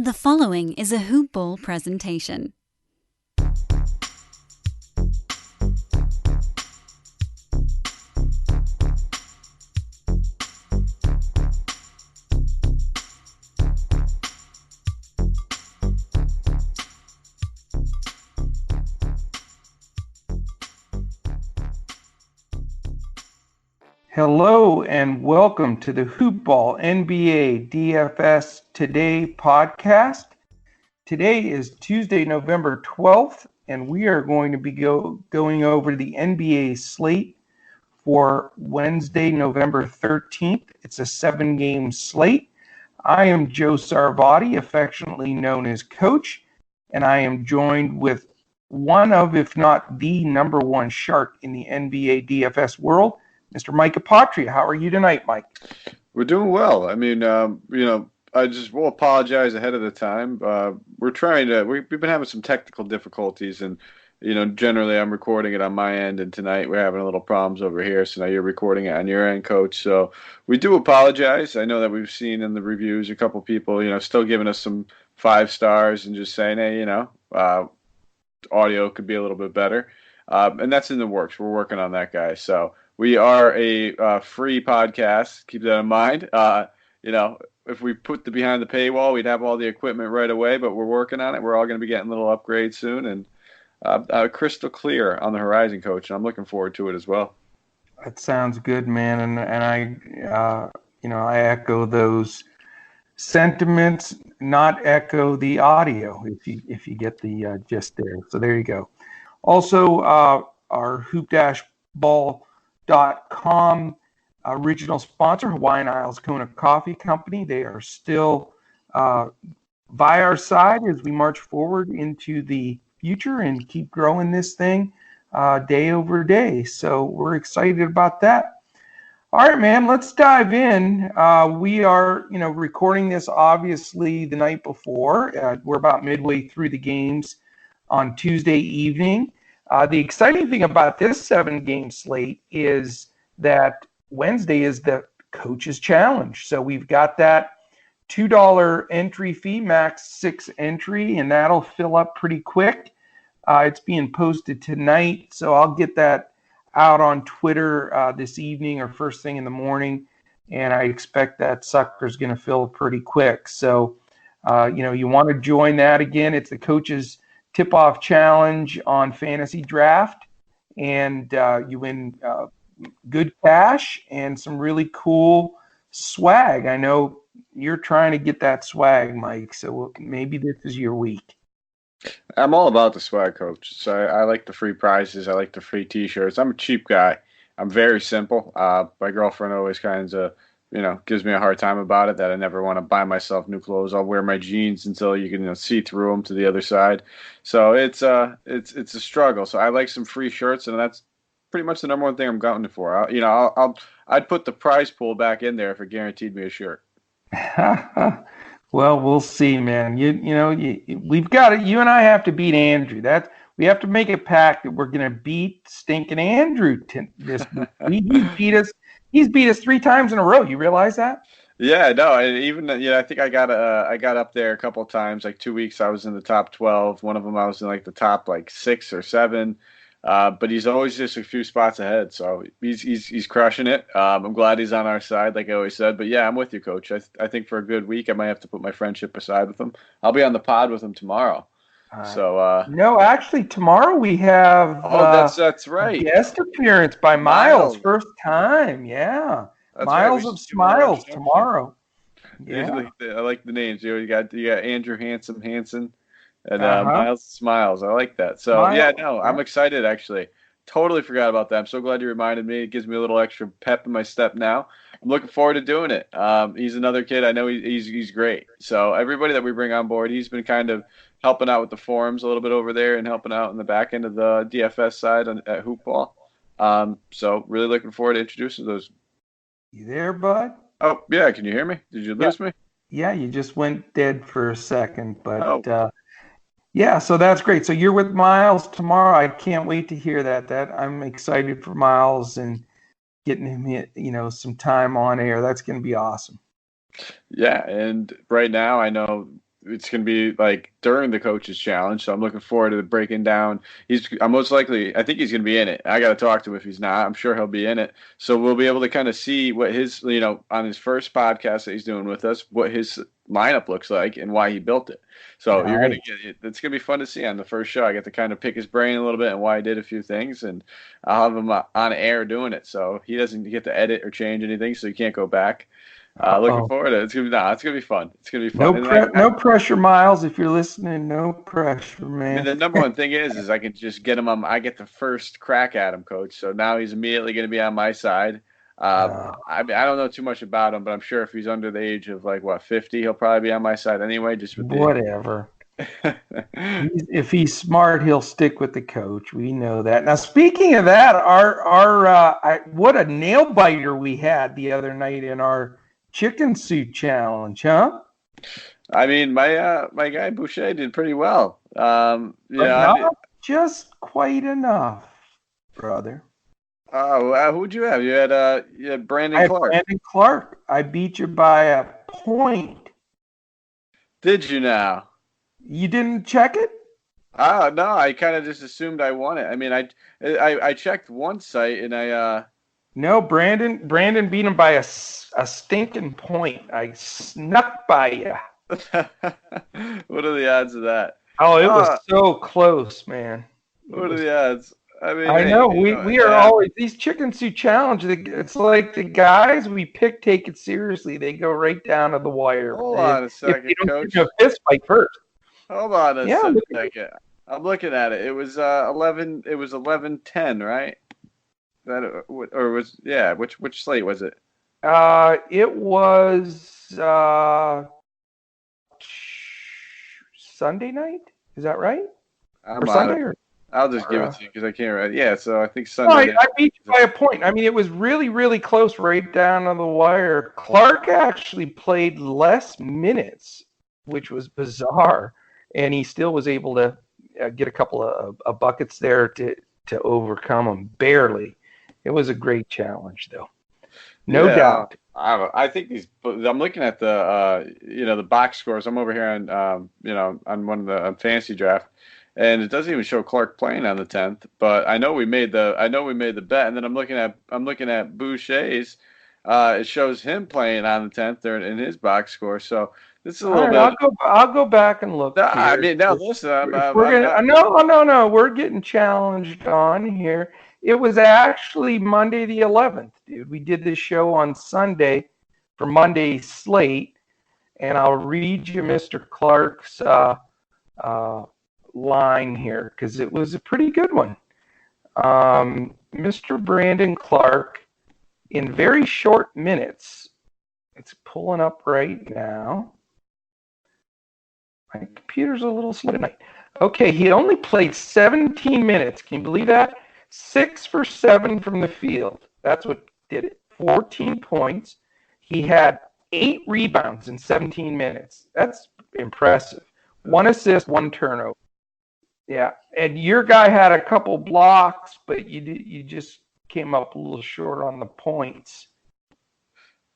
The following is a Hoop Ball presentation. Hello and welcome to the Hoop Ball NBA DFS Today podcast. Today is Tuesday, November 12th, and we are going to be going over the NBA slate for Wednesday, November 13th. It's a 7-game slate. I am Joe Sarvati, affectionately known as Coach, and I am joined with one of, if not the number one shark in the NBA DFS world, Mr. Mike Apotria. How are you tonight, Mike? We're doing well. I mean, I just will apologize ahead of the time. We've been having some technical difficulties, and, generally I'm recording it on my end, and tonight we're having a little problems over here, so now you're recording it on your end, Coach. So we do apologize. I know that we've seen in the reviews a couple people, still giving us some 5 stars and just saying, hey, audio could be a little bit better. And that's in the works. We're working on that, guys. So we are a free podcast. Keep that in mind. If we put the behind the paywall, we'd have all the equipment right away, but we're working on it. We're all going to be getting little upgrades soon, and crystal clear on the horizon, Coach. And I'm looking forward to it as well. That sounds good, man. And I echo those sentiments, not echo the audio, if you get the gist there. So there you go. Also, our hoop-ball.com original sponsor, Hawaiian Isles Kona Coffee Company. They are still by our side as we march forward into the future and keep growing this thing day over day. So we're excited about that. All right, man, let's dive in. We are, recording this obviously the night before. We're about midway through the games on Tuesday evening. The exciting thing about this 7-game slate is that Wednesday is the Coach's Challenge. So we've got that $2 entry fee, max 6 entry, and that'll fill up pretty quick. It's being posted tonight, so I'll get that out on Twitter this evening or first thing in the morning, and I expect that sucker's going to fill pretty quick. So, you want to join that again. It's the Coach's Tip-Off Challenge on Fantasy Draft, and you win good cash and some really cool swag. I know you're trying to get that swag, Mike, so maybe this is your week. I'm all about the swag, Coach. So I like the free prizes. I like the free T-shirts. I'm a cheap guy. I'm very simple. My girlfriend always kind of, gives me a hard time about it, that I never want to buy myself new clothes. I'll wear my jeans until you can see through them to the other side. So it's a struggle. So I like some free shirts, and that's pretty much the number one thing I'm going for. I'd put the prize pool back in there if it guaranteed me a shirt. Well, we'll see, man. We've got it. You and I have to beat Andrew. We have to make a pact that we're going to beat stinking Andrew this week. He's beat us 3 times in a row. You realize that? Yeah, no, and even I think I got up there a couple of times. Like 2 weeks, I was in the top 12. One of them, I was in like the top 6 or 7. But he's always just a few spots ahead, so he's crushing it. I'm glad he's on our side, like I always said. But yeah, I'm with you, Coach. I think for a good week, I might have to put my friendship aside with him. I'll be on the pod with him tomorrow. No, actually, tomorrow we have. That's right. A guest appearance by Miles, first time. Yeah, that's Miles of Smiles tomorrow. Yeah, I like the names. You got Andrew Hansen. And Miles Smiles. I like that. So, I'm excited, actually. Totally forgot about that. I'm so glad you reminded me. It gives me a little extra pep in my step now. I'm looking forward to doing it. He's another kid. I know he's great. So everybody that we bring on board, he's been kind of helping out with the forums a little bit over there and helping out in the back end of the DFS side at Hoop Ball. So really looking forward to introducing those. You there, bud? Oh, yeah. Can you hear me? Did you lose me? Yeah, you just went dead for a second, but yeah, so that's great. So you're with Miles tomorrow. I can't wait to hear that. I'm excited for Miles and getting him, some time on air. That's going to be awesome. Yeah, and right now I know it's going to be like during the coach's challenge. So I'm looking forward to breaking down. I'm most likely, I think he's going to be in it. I got to talk to him if he's not. I'm sure he'll be in it. So we'll be able to kind of see what his, on his first podcast that he's doing with us, what his lineup looks like and why he built it. So you're going to get it. It's going to be fun to see on the first show. I get to kind of pick his brain a little bit and why he did a few things, and I'll have him on air doing it. So he doesn't get to edit or change anything, so you can't go back. Looking forward to it. It's gonna be fun. It's gonna be fun. No pressure, Miles. If you're listening, no pressure, man. And the number one thing is I can just get him on. I get the first crack at him, Coach. So now he's immediately going to be on my side. I don't know too much about him, but I'm sure if he's under the age of 50, he'll probably be on my side anyway. Just with whatever. If he's smart, he'll stick with the coach. We know that. Now, speaking of that, what a nail biter we had the other night in our chicken suit challenge, huh? I mean, my guy Boucher did pretty well. Not just quite enough, brother. Who'd you have? You had Brandon Clark. Brandon Clark. I beat you by a point. Did you now? You didn't check it? Oh no, I kind of just assumed I won it. I mean, I checked one site and No, Brandon beat him by a stinking point. I snuck by you. What are the odds of that? Oh, it was so close, man. What are the odds? I mean, I know we are always these chicken soup challenge. It's like the guys we pick take it seriously. They go right down to the wire. Hold on a second, if you Coach. don't a fist fight first. Hold on a second. I'm looking at it. It was 11. It was 11-10, right? Which slate was it? It was Sunday night. Is that right? I'll just give it to you because I can't write. Yeah, so I think Sunday. I beat you by a point. I mean, it was really, really close, right down on the wire. Clark actually played less minutes, which was bizarre, and he still was able to get a couple of buckets there to overcome him, barely. It was a great challenge, though. No doubt. I think I'm looking at the box scores. I'm over here on on one of the fantasy draft, and it doesn't even show Clark playing on the 10th. But I know we made the bet, and then I'm looking at Boucher's. It shows him playing on the 10th there in his box score. So this is a little bit. I'll go back and look. No, I mean, now listen. No. We're getting challenged on here. It was actually Monday the 11th, dude. We did this show on Sunday for Monday's slate, and I'll read you Mr. Clark's line here because it was a pretty good one. Mr. Brandon Clark, in very short minutes, it's pulling up right now. My computer's a little slow tonight. Okay, he only played 17 minutes. Can you believe that? 6 for 7 from the field. That's what did it. 14 points. He had 8 rebounds in 17 minutes. That's impressive. 1 assist, 1 turnover. Yeah, and your guy had a couple blocks, but you just came up a little short on the points.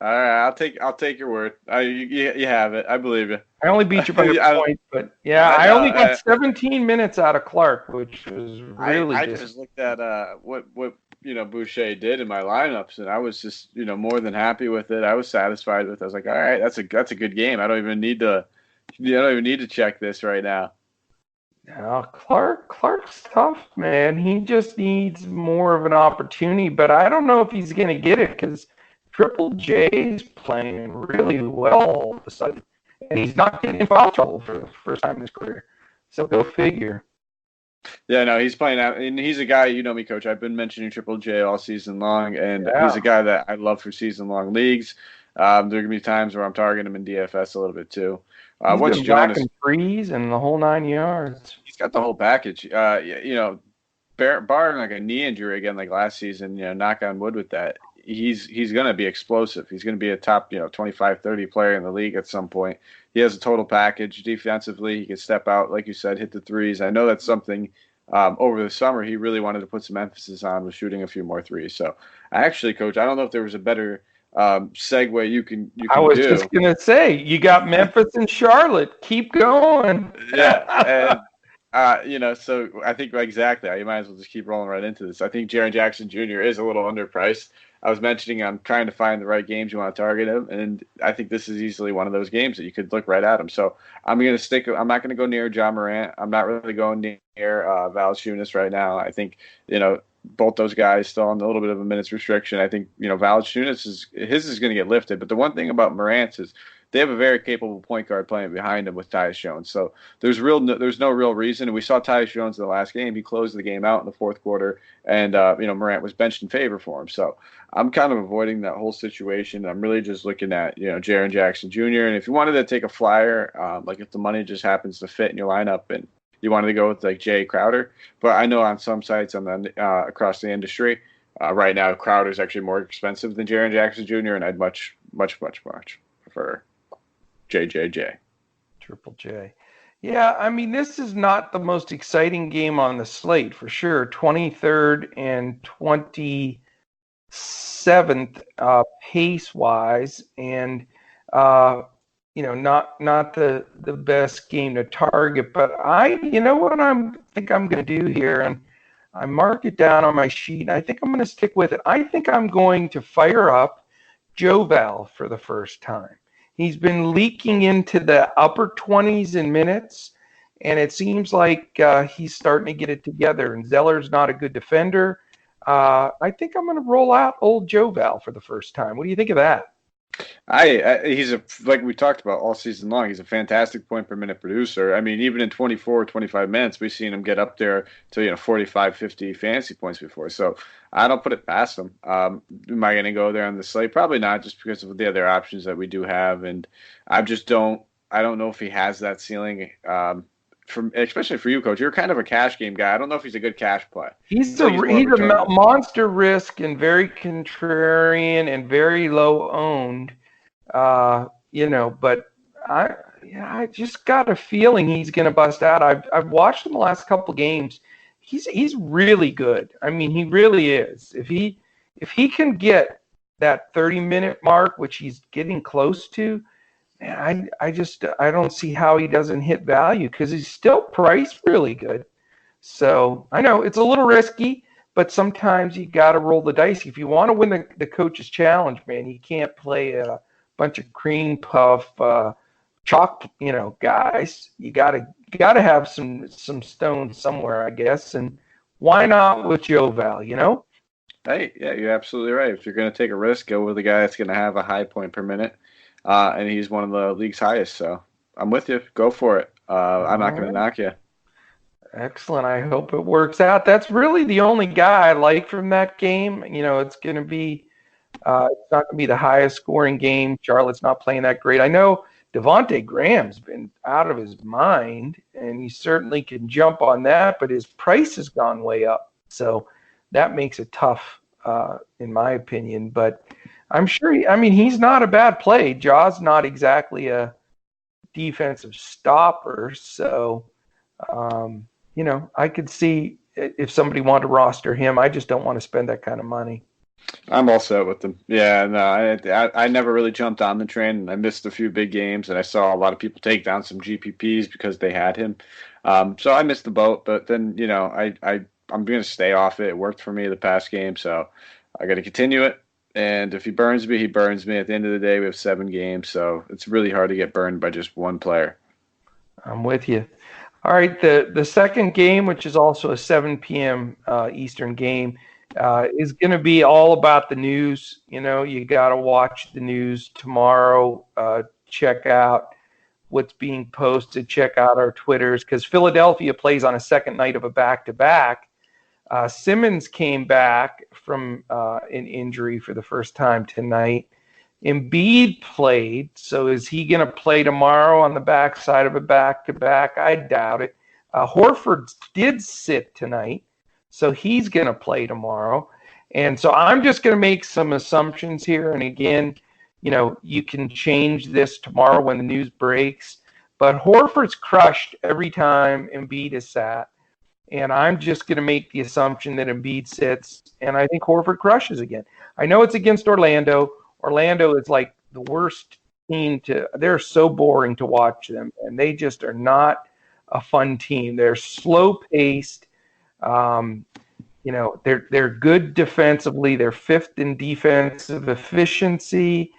All right, I'll take your word. You have it. I believe you. I only beat you by a point, but yeah, I only got 17 minutes out of Clark, which was really. I just looked at what Boucher did in my lineups, and I was just more than happy with it. I was satisfied with it. I was like, all right, that's a good game. I don't even need to check this right now. Now Clark's tough, man. He just needs more of an opportunity, but I don't know if he's going to get it because Triple J's playing really well all of a sudden, and he's not getting in foul trouble for the first time in his career. So go figure. Yeah, no, he's playing out, and he's a guy, you know me, Coach. I've been mentioning Triple J all season long, and he's a guy that I love for season-long leagues. There are going to be times where I'm targeting him in DFS a little bit too. What's Jonas? Freeze and the whole 9 yards. He's got the whole package. Barring like a knee injury again, like last season, knock on wood with that. He's going to be explosive. He's going to be a top 25, 30 player in the league at some point. He has a total package defensively. He can step out, like you said, hit the threes. I know that's something over the summer he really wanted to put some emphasis on, was shooting a few more threes. So actually, Coach, I don't know if there was a better segue you can I was do. just gonna say, you got Memphis and Charlotte. Keep going. Yeah, and so I think exactly. You might as well just keep rolling right into this. I think Jaren Jackson Jr. is a little underpriced. I was mentioning I'm trying to find the right games you want to target him, and I think this is easily one of those games that you could look right at him. So I'm going to stick. I'm not going to go near John Morant. I'm not really going near Valanciunas right now. I think both those guys still on a little bit of a minutes restriction. I think Valanciunas is going to get lifted, but the one thing about Morant is they have a very capable point guard playing behind him with Tyus Jones. So there's no real reason. And we saw Tyus Jones in the last game. He closed the game out in the fourth quarter, and Morant was benched in favor for him. So I'm kind of avoiding that whole situation. I'm really just looking at Jaren Jackson Jr. And if you wanted to take a flyer, like if the money just happens to fit in your lineup and you wanted to go with like Jay Crowder, but I know on some sites on the across the industry right now Crowder is actually more expensive than Jaren Jackson Jr. and I'd much prefer JJJ. Triple J. Yeah, I mean, this is not the most exciting game on the slate for sure. 23rd and 27th pace-wise, and not the best game to target. But what think I'm going to do here, and I mark it down on my sheet, and I think I'm going to stick with it. I think I'm going to fire up Joe Val for the first time. He's been leaking into the upper 20s in minutes, and it seems like he's starting to get it together. And Zeller's not a good defender. I think I'm going to roll out old Joe Val for the first time. What do you think of that? He's like we talked about all season long, he's a fantastic point per minute producer. I mean, even in 24, 25 minutes, we've seen him get up there to 45, 50 fantasy points before. So I don't put it past him. Am I going to go there on the slate? Probably not, just because of the other options that we do have, and I don't know if he has that ceiling. Especially for you, Coach, you're kind of a cash game guy. I don't know if he's a good cash play. He's a monster risk and very contrarian and very low owned. But I just got a feeling he's going to bust out. I've watched him the last couple games. He's really good. I mean, he really is. If he can get that 30-minute mark, which he's getting close to, man, I don't see how he doesn't hit value because he's still priced really good. So I know it's a little risky, but sometimes you got to roll the dice. If you want to win the coach's challenge, man, you can't play a bunch of cream puff chalk, guys. You gotta have some stones somewhere, I guess. And why not with Joe Val? Hey, yeah, you're absolutely right. If you're going to take a risk, go with a guy that's going to have a high point per minute. And he's one of the league's highest, so I'm with you. Go for it. I'm not going to knock you. Excellent. I hope it works out. That's really the only guy I like from that game. It's going to be it's not going to be the highest scoring game. Charlotte's not playing that great. I know Devontae Graham's been out of his mind, and he certainly can jump on that, but his price has gone way up. So that makes it tough, in my opinion. But I'm sure he's not a bad play. Jaw's not exactly a defensive stopper. So, I could see if somebody wanted to roster him. I just don't want to spend that kind of money. I'm all set with him. Yeah, no, I never really jumped on the train, and I missed a few big games, and I saw a lot of people take down some GPPs because they had him. So I missed the boat, but then, I'm going to stay off it. It worked for me the past game, so I got to continue it. And if he burns me, he burns me. At the end of the day, we have 7 games, so it's really hard to get burned by just one player. I'm with you. All right, the second game, which is also a 7 p.m. Eastern game, is going to be all about the news. You got to watch the news tomorrow. Check out what's being posted. Check out our Twitters, because Philadelphia plays on a second night of a back-to-back. Simmons came back from an injury for the first time tonight. Embiid played, so is he going to play tomorrow on the backside of a back-to-back? I doubt it. Horford did sit tonight, so he's going to play tomorrow. And so I'm just going to make some assumptions here. And again, you can change this tomorrow when the news breaks. But Horford's crushed every time Embiid is sat. And I'm just going to make the assumption that Embiid sits, and I think Horford crushes again. I know it's against Orlando. Orlando is like the worst team they're so boring to watch them, and they just are not a fun team. They're slow paced. Um, they're good defensively. They're fifth in defensive efficiency,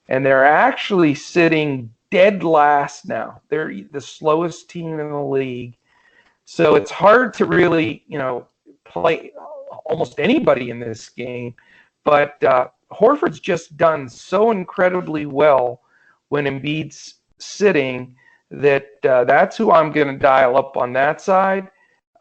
and they're actually sitting dead last now. They're the slowest team in the league. So it's hard to really, play almost anybody in this game. But Horford's just done so incredibly well when Embiid's sitting that that's who I'm going to dial up on that side.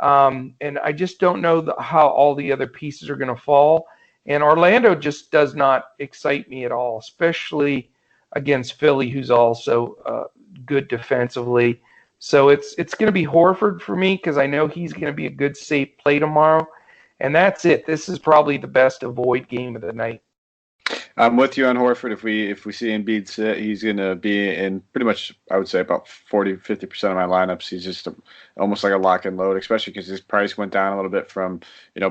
And I just don't know how all the other pieces are going to fall. And Orlando just does not excite me at all, especially against Philly, who's also good defensively. So it's going to be Horford for me because I know he's going to be a good, safe play tomorrow. And that's it. This is probably the best avoid game of the night. I'm with you on Horford. If we see Embiid sit, he's going to be in pretty much, I would say, about 40-50% of my lineups. He's just almost like a lock and load, especially because his price went down a little bit from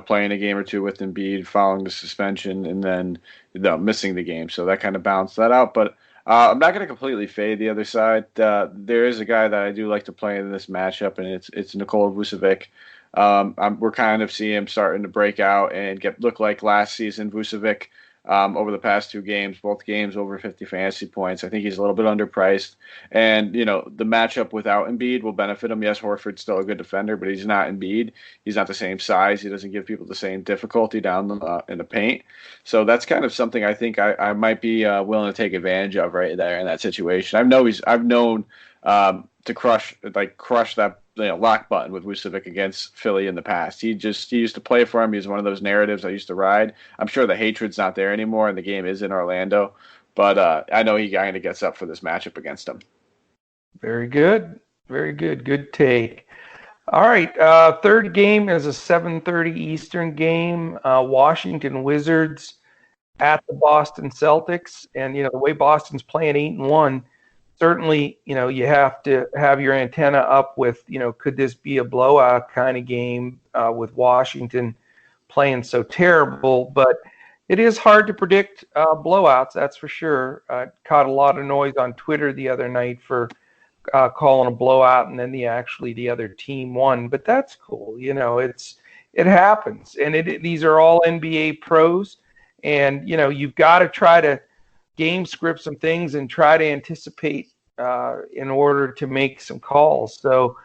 playing a game or two with Embiid following the suspension and then missing the game. So that kind of balanced that out. But I'm not going to completely fade the other side. There is a guy that I do like to play in this matchup, and it's Nikola Vucevic. We're kind of seeing him starting to break out and look like last season Vucevic. Over the past two games, both games over 50 fantasy points. I think he's a little bit underpriced. And, the matchup without Embiid will benefit him. Yes, Horford's still a good defender, but he's not Embiid. He's not the same size. He doesn't give people the same difficulty down in the paint. So that's kind of something I think I might be willing to take advantage of right there in that situation. I've known to crush that lock button with Vucevic against Philly in the past. He used to play for him. He's one of those narratives I used to ride. I'm sure the hatred's not there anymore, and the game is in Orlando. But I know he kind of gets up for this matchup against him. Very good. Very good. Good take. All right. Third game is a 7:30 Eastern game. Washington Wizards at the Boston Celtics. And, the way Boston's playing 8-1, certainly, you have to have your antenna up with, could this be a blowout kind of game with Washington playing so terrible? But it is hard to predict blowouts, that's for sure. I caught a lot of noise on Twitter the other night for calling a blowout, and then the other team won. But that's cool. It happens. And these are all NBA pros. And, you've got to try to game script some things and try to anticipate in order to make some calls. So,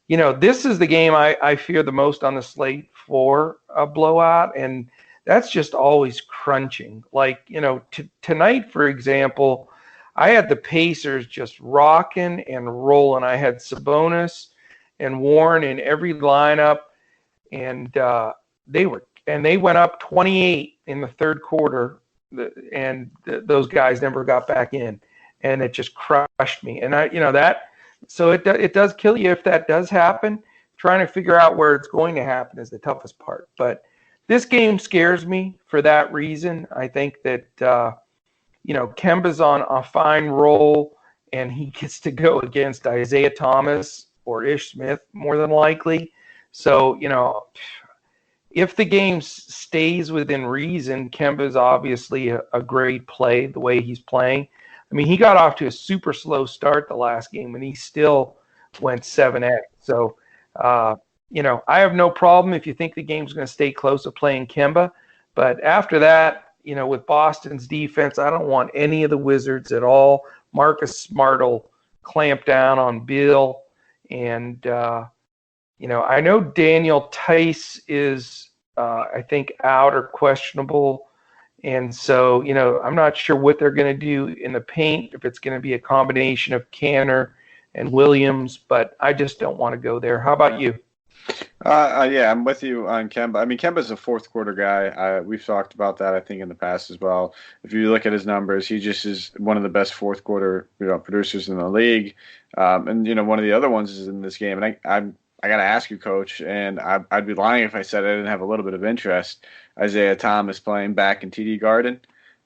this is the game I fear the most on the slate for a blowout, and that's just always crunching. Like, tonight, for example, I had the Pacers just rocking and rolling. I had Sabonis and Warren in every lineup, and they went up 28 in the third quarter. Those guys never got back in, and it just crushed me. And so it does kill you if that does happen. Trying to figure out where it's going to happen is the toughest part. But this game scares me for that reason. I think that Kemba's on a fine roll, and he gets to go against Isaiah Thomas or Ish Smith more than likely. So if the game stays within reason, Kemba's obviously a great play the way he's playing. I mean, he got off to a super slow start the last game, and he still went 7x. So, I have no problem if you think the game's going to stay close of playing Kemba. But after that, with Boston's defense, I don't want any of the Wizards at all. Marcus Smart will clamp down on Bill. And, I know Daniel Tice is, I think, out or questionable. And so, I'm not sure what they're going to do in the paint, if it's going to be a combination of Canner and Williams, but I just don't want to go there. How about you? Yeah, I'm with you on Kemba. I mean, Kemba's a fourth quarter guy. We've talked about that, I think, in the past as well. If you look at his numbers, he just is one of the best fourth quarter producers in the league. And one of the other ones is in this game. And I got to ask you, Coach, and I'd be lying if I said I didn't have a little bit of interest. Isaiah Thomas playing back in TD Garden.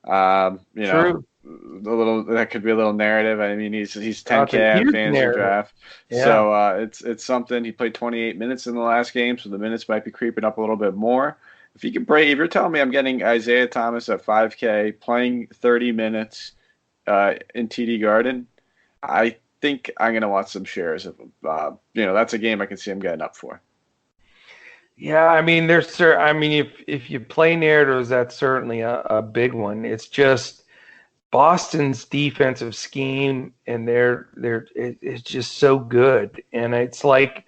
True. That could be a little narrative. I mean, he's 10K in fantasy draft, yeah. So it's something. He played 28 minutes in the last game, so the minutes might be creeping up a little bit more. if you can break, if you're telling me I'm getting Isaiah Thomas at 5K playing 30 minutes in TD Garden, I think I'm going to watch some shares of him. That's a game I can see him getting up for. Yeah, I mean, if you play narratives, that's certainly a big one. It's just Boston's defensive scheme, and it's just so good. And it's like,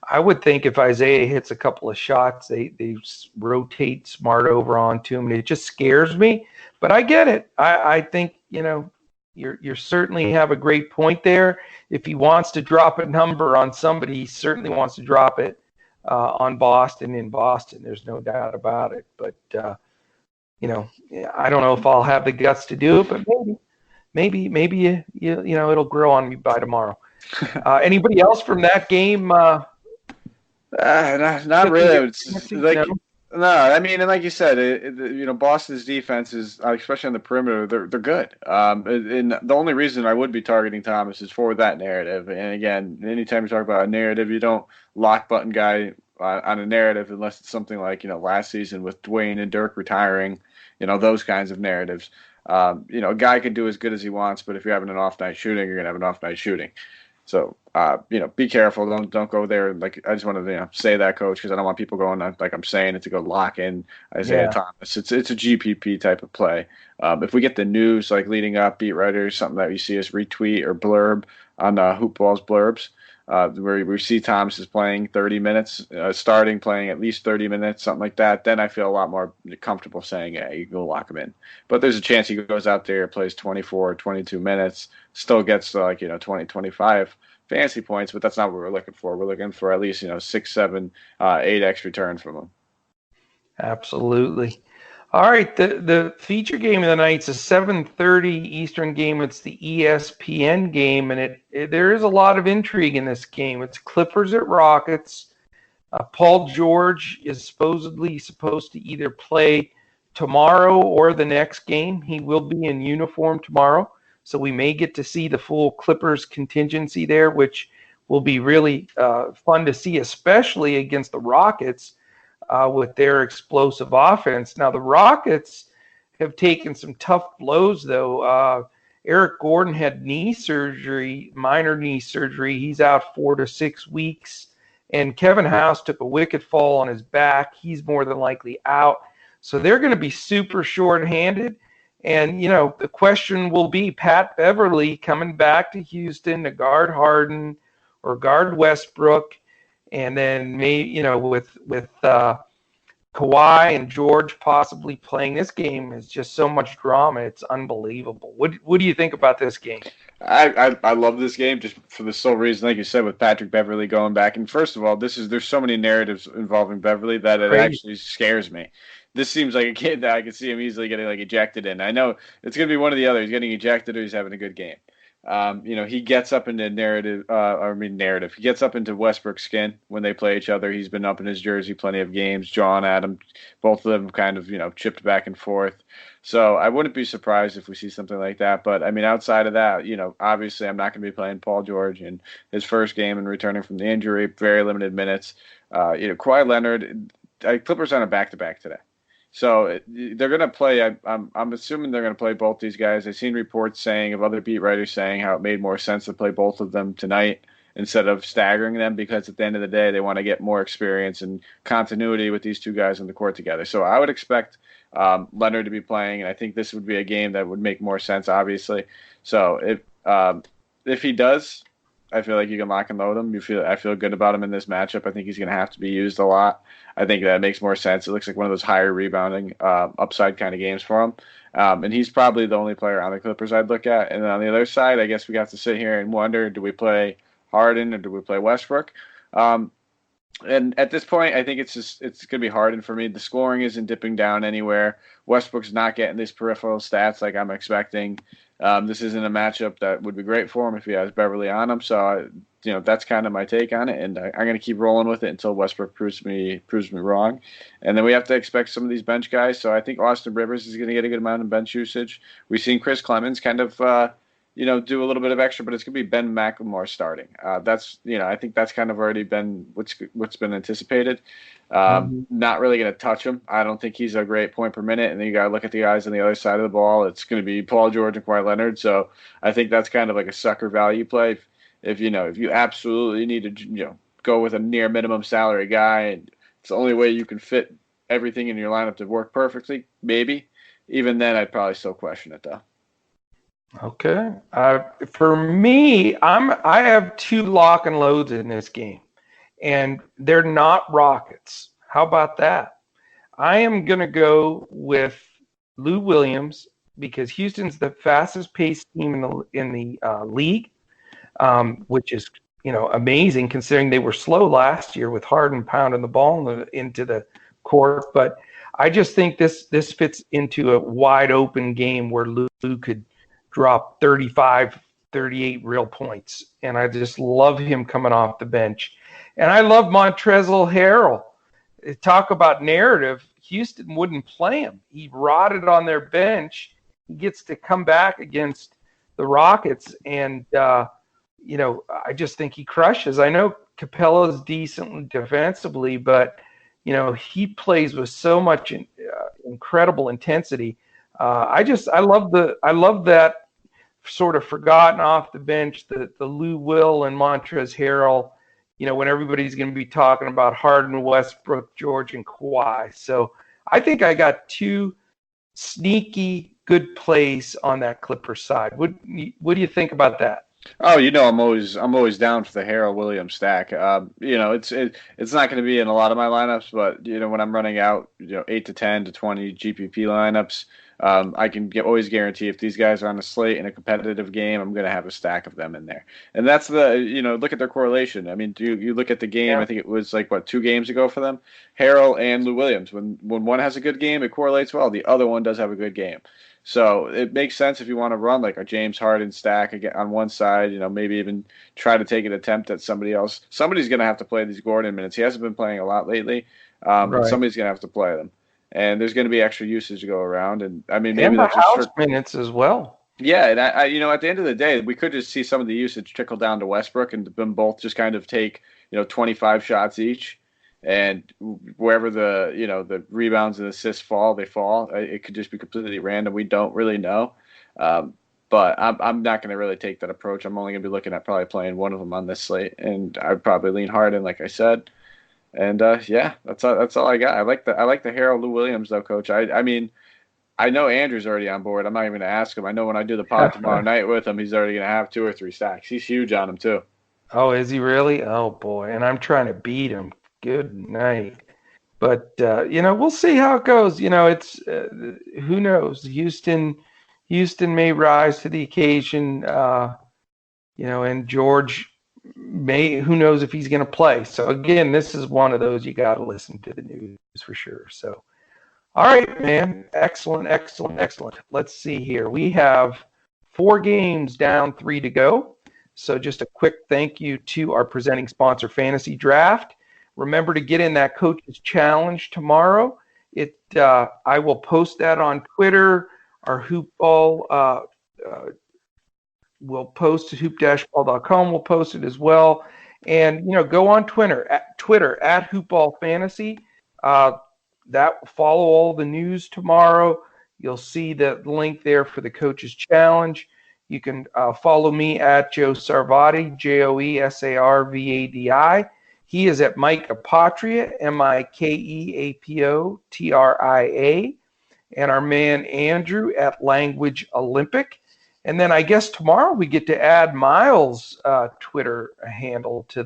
I would think if Isaiah hits a couple of shots, they rotate Smart over onto him, and it just scares me. But I get it. I think you certainly have a great point there. If he wants to drop a number on somebody, he certainly wants to drop it on Boston in Boston. There's no doubt about it. But I don't know if I'll have the guts to do it, but maybe it'll grow on me by tomorrow. Anybody else from that game? Not really. No, I mean, and like you said, Boston's defense is, especially on the perimeter, they're good. And the only reason I would be targeting Thomas is for that narrative. And again, anytime you talk about a narrative, you don't lock button guy on a narrative unless it's something like last season with Dwayne and Dirk retiring. Those kinds of narratives. A guy can do as good as he wants, but if you're having an off night shooting, you're gonna have an off night shooting. So, be careful. Don't go there. Like, I just want to say that, Coach, because I don't want people going like I'm saying it to go lock in Isaiah Thomas. It's a GPP type of play. If we get the news like leading up, beat writers, something that you see us retweet or blurb on Hoop Ball's blurbs, where we see Thomas is playing 30 minutes, starting playing at least 30 minutes, something like that, then I feel a lot more comfortable saying, yeah, you can go lock him in. But there's a chance he goes out there, plays 24, 22 minutes, still gets 20, 25 fantasy points, but that's not what we're looking for. We're looking for at least 6, 7, 8x return from him. Absolutely. All right, the feature game of the night is a 7:30 Eastern game. It's the ESPN game, and there is a lot of intrigue in this game. It's Clippers at Rockets. Paul George is supposedly supposed to either play tomorrow or the next game. He will be in uniform tomorrow, so we may get to see the full Clippers contingency there, which will be really fun to see, especially against the Rockets. With their explosive offense. Now, the Rockets have taken some tough blows, though. Eric Gordon had minor knee surgery. He's out 4 to 6 weeks. And Kevin House took a wicked fall on his back. He's more than likely out. So they're going to be super short-handed. And, the question will be Pat Beverly coming back to Houston to guard Harden or guard Westbrook. And then maybe, with Kawhi and George possibly playing this game is just so much drama. It's unbelievable. What do you think about this game? I love this game just for the sole reason, like you said, with Patrick Beverly going back. And first of all, there's so many narratives involving Beverly that it actually scares me. This seems like a kid that I could see him easily getting ejected in. I know it's going to be one or the other. He's getting ejected or he's having a good game. He gets up into narrative. He gets up into Westbrook's skin when they play each other. He's been up in his jersey plenty of games, drawn at him. Both of them kind of, chipped back and forth. So I wouldn't be surprised if we see something like that. But, outside of that, obviously I'm not going to be playing Paul George in his first game and returning from the injury, very limited minutes. Kawhi Leonard, Clippers on a back-to-back today. So they're going to play. I'm assuming they're going to play both these guys. I've seen reports saying of other beat writers saying how it made more sense to play both of them tonight instead of staggering them because at the end of the day they want to get more experience and continuity with these two guys on the court together. So I would expect Leonard to be playing, and I think this would be a game that would make more sense, obviously. So if he does, I feel like you can lock and load him. I feel good about him in this matchup. I think he's going to have to be used a lot. I think that makes more sense. It looks like one of those higher rebounding upside kind of games for him. And he's probably the only player on the Clippers I'd look at. And then on the other side, I guess we got to sit here and wonder, do we play Harden or do we play Westbrook? And at this point, I think it's going to be Harden for me. The scoring isn't dipping down anywhere. Westbrook's not getting these peripheral stats like I'm expecting. This isn't a matchup that would be great for him if he has Beverly on him. So, that's kind of my take on it, and I'm going to keep rolling with it until Westbrook proves me wrong. And then we have to expect some of these bench guys. So I think Austin Rivers is going to get a good amount of bench usage. We've seen Chris Clemens kind of, do a little bit of extra, but it's going to be Ben McLemore starting. I think that's kind of already been what's been anticipated. Not really going to touch him. I don't think he's a great point per minute. And then you got to look at the guys on the other side of the ball. It's going to be Paul George and Kawhi Leonard. So I think that's kind of like a sucker value play. If you absolutely need to, go with a near minimum salary guy, and it's the only way you can fit everything in your lineup to work perfectly, maybe. Even then, I'd probably still question it though. Okay. For me, I have 2 lock and loads in this game, and they're not Rockets. How about that? I am going to go with Lou Williams because Houston's the fastest paced team in the league, which is amazing considering they were slow last year with Harden pounding the ball into the court. But I just think this fits into a wide open game where Lou could drop 35, 38 real points. And I just love him coming off the bench. And I love Montrezl Harrell. Talk about narrative. Houston wouldn't play him. He rotted on their bench. He gets to come back against the Rockets. And, I just think he crushes. I know Capella's decent defensively, but, he plays with so much incredible intensity. I love that sort of forgotten off the bench, the Lou Will and Montrezl Harrell, when everybody's going to be talking about Harden, Westbrook, George, and Kawhi. So I think I got 2 sneaky good plays on that Clippers side. What do you think about that? Oh, I'm always down for the Harrell Williams stack. It's not going to be in a lot of my lineups, but when I'm running out 8 to 10 to 20 GPP lineups, I can always guarantee if these guys are on the slate in a competitive game, I'm going to have a stack of them in there. And that's look at their correlation. I mean, you look at the game, yeah. I think it was 2 games ago for them, Harrell and Lou Williams. When one has a good game, it correlates well. The other one does have a good game. So it makes sense if you want to run like a James Harden stack on one side, maybe even try to take an attempt at somebody else. Somebody's going to have to play these Gordon minutes. He hasn't been playing a lot lately. Right. Somebody's going to have to play them. And there's going to be extra usage to go around. And I mean, maybe that's house minutes as well. Yeah. And I at the end of the day, we could just see some of the usage trickle down to Westbrook and them both just kind of take, 25 shots each. And wherever the rebounds and assists fall, they fall. It could just be completely random. We don't really know. But I'm not going to really take that approach. I'm only going to be looking at probably playing one of them on this slate. And I'd probably lean Harden, like I said. And that's all I got. I like the Harrell Lou Williams though, Coach. I mean, I know Andrew's already on board. I'm not even going to ask him. I know when I do the pod tomorrow night with him, he's already going to have 2 or 3 stacks. He's huge on him too. Oh, is he really? Oh boy, and I'm trying to beat him. Good night. But we'll see how it goes. It's who knows. Houston may rise to the occasion. And George. Who knows if he's going to play. So again, this is one of those you got to listen to the news for sure. So, all right, man. Excellent. Let's see here. We have 4 games down, 3 to go. So just a quick thank you to our presenting sponsor, Fantasy Draft. Remember to get in that coach's challenge tomorrow. I will post that on Twitter. Our hoopball we'll post at hoop-ball.com. We'll post it as well. And, go on Twitter at hoopballfantasy. That follow all the news tomorrow. You'll see the link there for the coach's challenge. You can follow me at Joe Sarvadi, JoeSarvadi. He is at Mike Apotria, MikeApotria. And our man Andrew at Language Olympic. And then I guess tomorrow we get to add Miles' Twitter handle to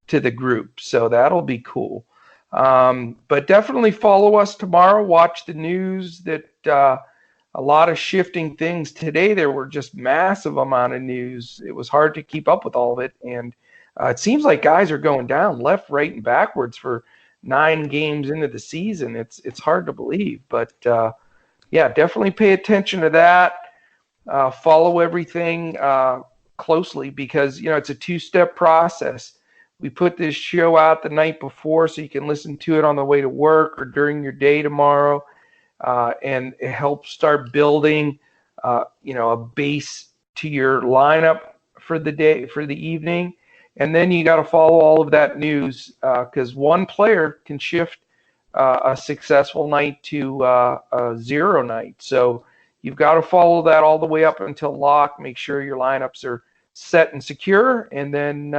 the group, so that'll be cool. But definitely follow us tomorrow. Watch the news. That a lot of shifting things today. There were just massive amount of news. It was hard to keep up with all of it, and it seems like guys are going down left, right, and backwards for 9 games into the season. It's hard to believe, but definitely pay attention to that. Follow everything closely because, it's a 2-step process. We put this show out the night before so you can listen to it on the way to work or during your day tomorrow. And it helps start building, a base to your lineup for the day, for the evening. And then you got to follow all of that news because one player can shift a successful night to a zero night. So you've got to follow that all the way up until lock. Make sure your lineups are set and secure, and then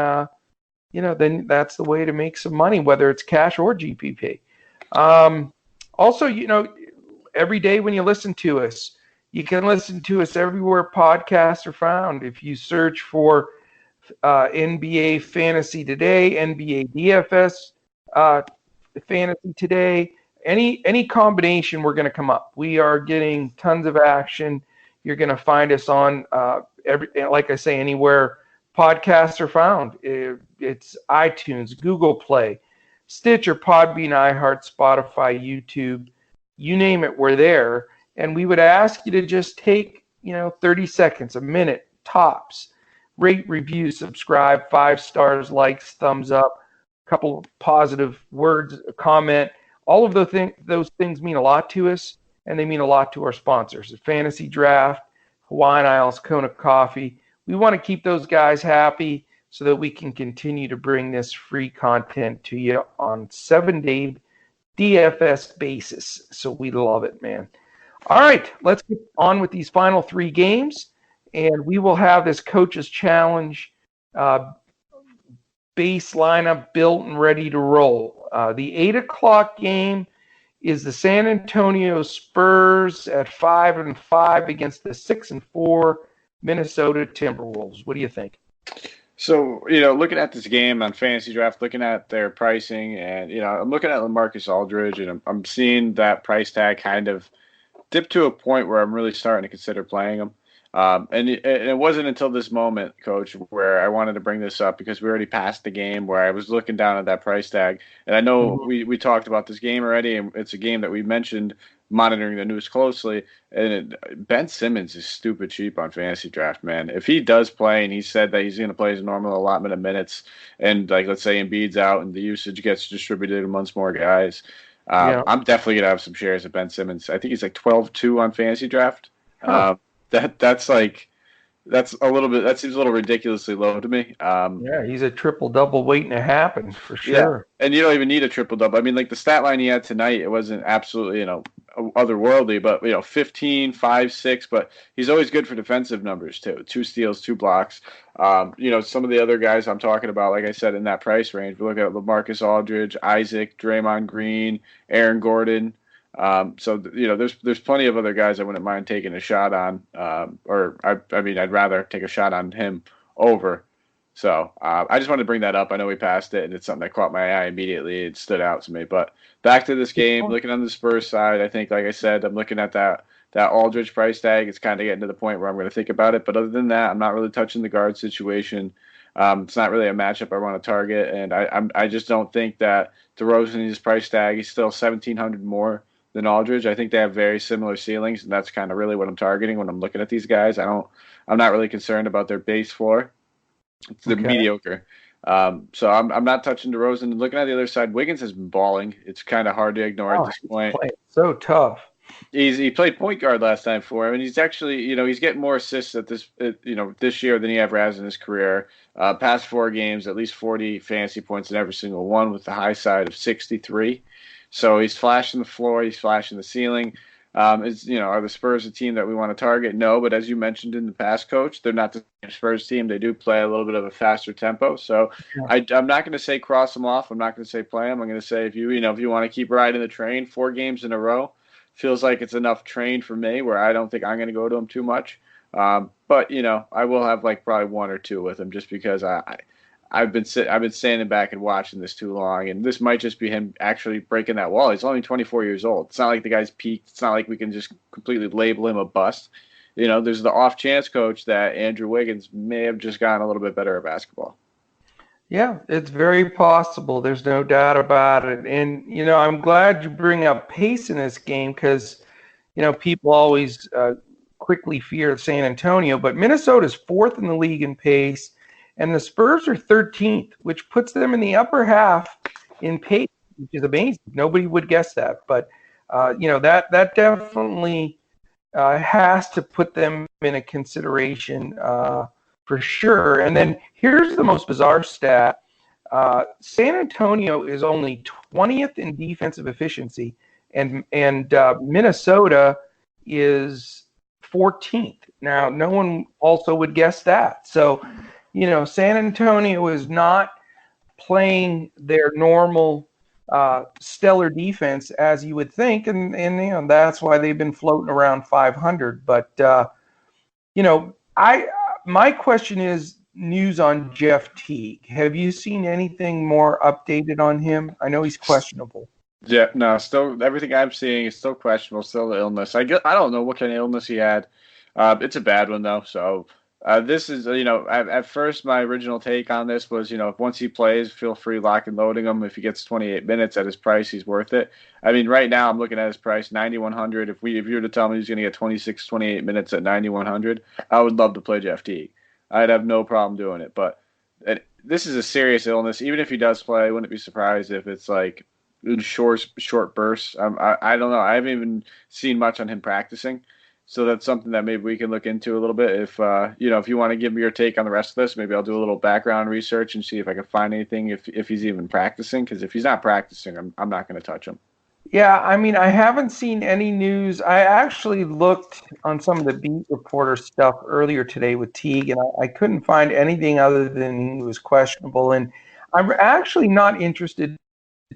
then that's the way to make some money, whether it's cash or GPP. Also, every day when you listen to us, you can listen to us everywhere podcasts are found. If you search for NBA Fantasy Today, NBA DFS Fantasy Today, any combination, we're going to come up. We are getting tons of action. You're going to find us on like I say, anywhere podcasts are found. It's iTunes, Google Play, Stitcher, Podbean, iHeart, Spotify, YouTube, you name it, we're there. And we would ask you to just take 30 seconds, a minute tops, rate, review, subscribe, 5 stars, likes, thumbs up, a couple of positive words, a comment. All of those things mean a lot to us, and they mean a lot to our sponsors. The Fantasy Draft, Hawaiian Isles, Kona Coffee. We want to keep those guys happy so that we can continue to bring this free content to you on 7-day DFS basis. So we love it, man. All right, let's get on with these final 3 games, and we will have this Coach's Challenge base lineup built and ready to roll. The 8 o'clock game is the San Antonio Spurs at 5-5 against the 6-4 Minnesota Timberwolves. What do you think? So, looking at this game on Fantasy Draft, looking at their pricing, and, I'm looking at LaMarcus Aldridge, and I'm seeing that price tag kind of dip to a point where I'm really starting to consider playing him. And it wasn't until this moment, Coach, where I wanted to bring this up because we already passed the game where I was looking down at that price tag. And I know we talked about this game already, and it's a game that we mentioned monitoring the news closely. And Ben Simmons is stupid cheap on Fantasy Draft, man. If he does play, and he said that he's going to play his normal allotment of minutes, and let's say Embiid's out and the usage gets distributed amongst more guys, I'm definitely going to have some shares of Ben Simmons. I think he's 12-2 on Fantasy Draft. Huh. That seems a little ridiculously low to me. Yeah, he's a triple-double waiting to happen for sure. Yeah. And you don't even need a triple-double. I mean, the stat line he had tonight, it wasn't absolutely, otherworldly, but, 15, 5, 6, but he's always good for defensive numbers too. 2 steals, 2 blocks. Some of the other guys I'm talking about, like I said, in that price range, we look at LaMarcus Aldridge, Isaac, Draymond Green, Aaron Gordon. There's plenty of other guys I wouldn't mind taking a shot on, I'd rather take a shot on him over. So I just wanted to bring that up. I know we passed it, and it's something that caught my eye immediately. It stood out to me. But back to this game, looking on the Spurs side, I think, like I said, I'm looking at that Aldridge price tag. It's kind of getting to the point where I'm going to think about it. But other than that, I'm not really touching the guard situation. It's not really a matchup I want to target, and I just don't think that DeRozan's price tag is still $1,700 more than Aldridge. I think they have very similar ceilings, and that's kind of really what I'm targeting when I'm looking at these guys. I'm not really concerned about their base floor. They're mediocre. So I'm not touching DeRozan. Looking at the other side, Wiggins has been balling. It's kind of hard to ignore at this point. So tough. He played point guard last time for him, and he's actually, he's getting more assists at this year than he ever has in his career. Past 4 games, at least 40 fantasy points in every single one, with the high side of 63. So he's flashing the floor, he's flashing the ceiling. Are the Spurs a team that we want to target? No, but as you mentioned in the past, Coach, they're not the Spurs team. They do play a little bit of a faster tempo. So I'm not going to say cross them off. I'm not going to say play them. I'm going to say if you want to keep riding the train, 4 games in a row feels like it's enough train for me where I don't think I'm going to go to them too much. But I will have probably 1 or 2 with him just because I've been standing back and watching this too long, and this might just be him actually breaking that wall. He's only 24 years old. It's not like the guy's peaked. It's not like we can just completely label him a bust. There's the off chance, Coach, that Andrew Wiggins may have just gotten a little bit better at basketball. Yeah, it's very possible. There's no doubt about it. And, I'm glad you bring up pace in this game because, people always quickly fear San Antonio, but Minnesota's 4th in the league in pace. And the Spurs are 13th, which puts them in the upper half in pace, which is amazing. Nobody would guess that. But, that definitely has to put them in a consideration for sure. And then here's the most bizarre stat. San Antonio is only 20th in defensive efficiency, and Minnesota is 14th. Now, no one also would guess that. So, San Antonio is not playing their normal stellar defense as you would think, and that's why they've been floating around 500. But my question is news on Jeff Teague. Have you seen anything more updated on him? I know he's questionable. Yeah, no, still everything I'm seeing is still questionable, still the illness. I don't know what kind of illness he had. It's a bad one though. So this is, at first my original take on this was, once he plays, feel free lock and loading him. If he gets 28 minutes at his price, he's worth it. I mean, right now I'm looking at his price, 9,100. If you were to tell me he's going to get 26, 28 minutes at 9,100, I would love to play Jeff Teague. I'd have no problem doing it. But this is a serious illness. Even if he does play, I wouldn't be surprised if it's like in short bursts. I don't know. I haven't even seen much on him practicing. So that's something that maybe we can look into a little bit. If if you want to give me your take on the rest of this, maybe I'll do a little background research and see if I can find anything if he's even practicing. Because if he's not practicing, I'm not going to touch him. Yeah, I mean, I haven't seen any news. I actually looked on some of the beat reporter stuff earlier today with Teague, and I couldn't find anything other than he was questionable. And I'm actually not interested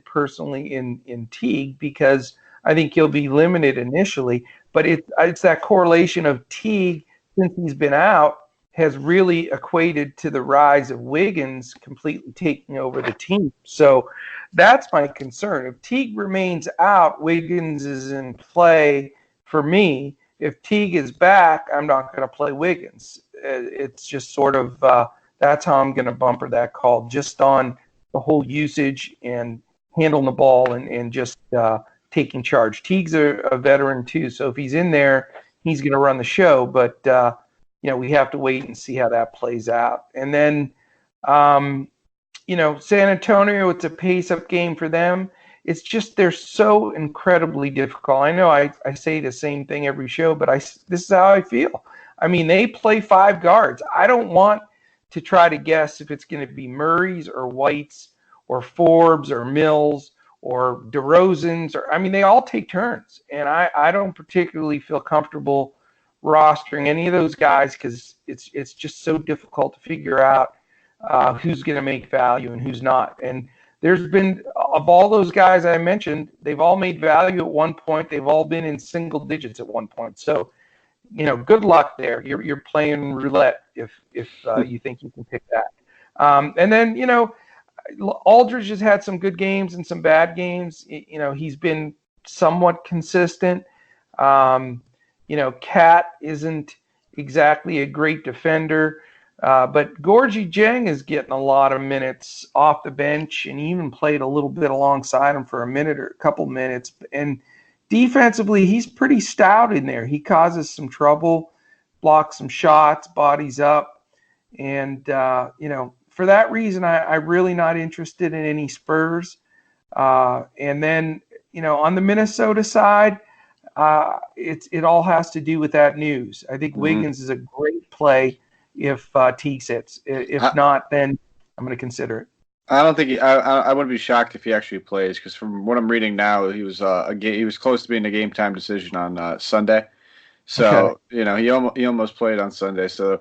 personally in Teague because I think he'll be limited initially. But it's that correlation of Teague, since he's been out, has really equated to the rise of Wiggins completely taking over the team. So that's my concern. If Teague remains out, Wiggins is in play for me. If Teague is back, I'm not going to play Wiggins. It's just sort of that's how I'm going to bumper that call, just on the whole usage and handling the ball and just taking charge. Teague's a veteran too, so if he's in there, he's going to run the show. But we have to wait and see how that plays out. And then, San Antonio, it's a pace-up game for them. It's just they're so incredibly difficult. I know I say the same thing every show, but this is how I feel. I mean, they play five guards. I don't want to try to guess if it's going to be Murray's or White's or Forbes or Mills or DeRozan's. They all take turns. And I don't particularly feel comfortable rostering any of those guys because it's just so difficult to figure out who's going to make value and who's not. And there's been, of all those guys I mentioned, they've all made value at one point. They've all been in single digits at one point. So, good luck there. You're playing roulette if you think you can pick that. And then, Aldridge has had some good games and some bad games. He's been somewhat consistent. Cat isn't exactly a great defender. But Gorgie Jang is getting a lot of minutes off the bench, and he even played a little bit alongside him for a minute or a couple minutes. And defensively, he's pretty stout in there. He causes some trouble, blocks some shots, bodies up. And, for that reason, I'm really not interested in any Spurs. And then, on the Minnesota side, it all has to do with that news. I think Wiggins is a great play if Teague sits. If not, then I'm going to consider it. I don't think I wouldn't be shocked if he actually plays, because from what I'm reading now, he was close to being a game time decision on Sunday. So okay. He almost played on Sunday. So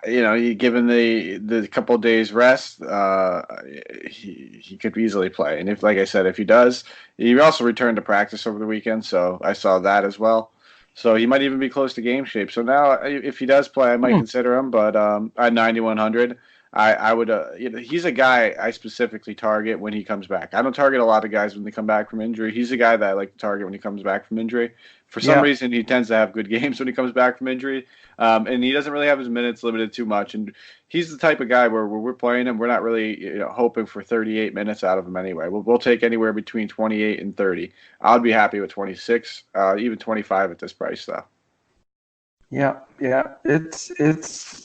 given the couple of days rest, he could easily play. And if he does, he also returned to practice over the weekend. So I saw that as well. So he might even be close to game shape. So now, if he does play, I might consider him. But at 9,100, I would. He's a guy I specifically target when he comes back. I don't target a lot of guys when they come back from injury. He's a guy that I like to target when he comes back from injury. For some reason, he tends to have good games when he comes back from injury, and he doesn't really have his minutes limited too much. And he's the type of guy where we're playing him, we're not really hoping for 38 minutes out of him anyway. We'll take anywhere between 28 and 30. I'd be happy with 26, even 25 at this price, though. Yeah. It's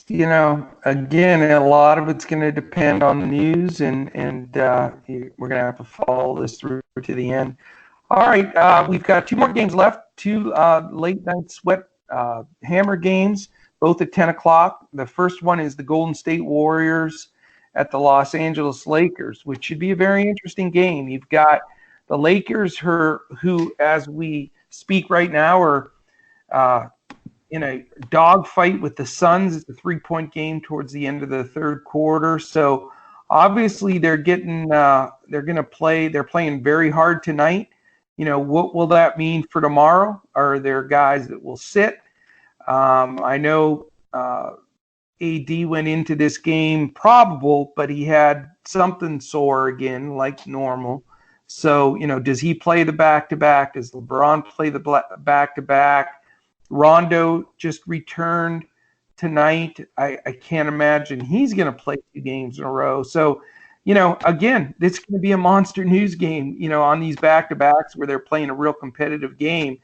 again, a lot of it's going to depend on the news, and we're going to have to follow this through to the end. All right, we've got two more games left, two late night sweat hammer games, both at 10 o'clock. The first one is the Golden State Warriors at the Los Angeles Lakers, which should be a very interesting game. You've got the Lakers who as we speak right now, are in a dogfight with the Suns. It's a 3-point game towards the end of the third quarter. So obviously they're going to play. They're playing very hard tonight. What will that mean for tomorrow? Are there guys that will sit? I know AD went into this game probable, but he had something sore again, like normal. So, does he play the back-to-back? Does LeBron play the back-to-back? Rondo just returned tonight. I can't imagine he's going to play 2 games in a row. So, again, this is going to be a monster news game, on these back-to-backs where they're playing a real competitive game.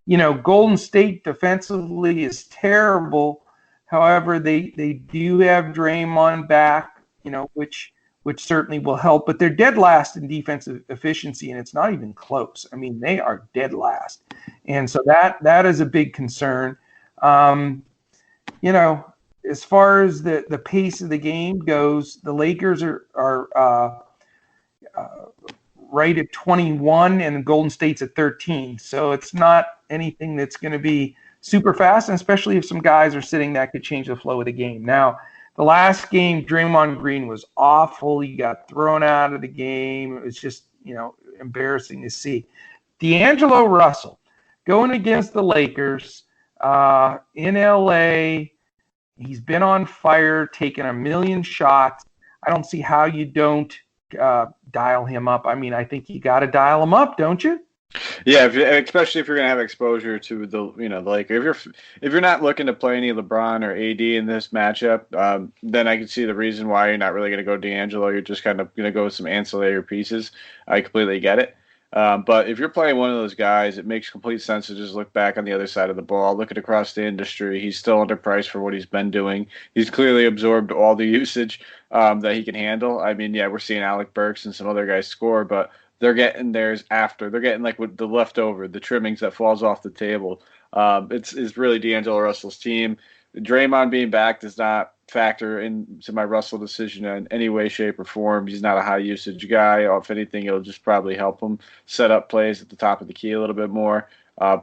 Golden State defensively is terrible. However, they do have Draymond back, which certainly will help. But they're dead last in defensive efficiency, and it's not even close. I mean, they are dead last. And so that is a big concern. As far as the pace of the game goes, the Lakers are right at 21 and Golden State's at 13. So it's not anything that's going to be super fast, and especially if some guys are sitting, that could change the flow of the game. Now, the last game, Draymond Green was awful. He got thrown out of the game. It was just, embarrassing to see. D'Angelo Russell going against the Lakers in LA. He's been on fire, taking a million shots. I don't see how you don't dial him up. I mean, I think you got to dial him up, don't you? Yeah, especially if you're going to have exposure to the Lakers. If you're not looking to play any LeBron or AD in this matchup, then I can see the reason why you're not really going to go D'Angelo. You're just kind of going to go with some ancillary pieces. I completely get it. But if you're playing one of those guys, it makes complete sense to just look back on the other side of the ball, look at across the industry. He's still underpriced for what he's been doing. He's clearly absorbed all the usage that he can handle. I mean, yeah, we're seeing Alec Burks and some other guys score, but they're getting theirs after. They're getting like with the leftover, the trimmings that falls off the table. It's really D'Angelo Russell's team. Draymond being back does not factor into my Russell decision in any way, shape, or form. He's not a high usage guy. If anything, it'll just probably help him set up plays at the top of the key a little bit more,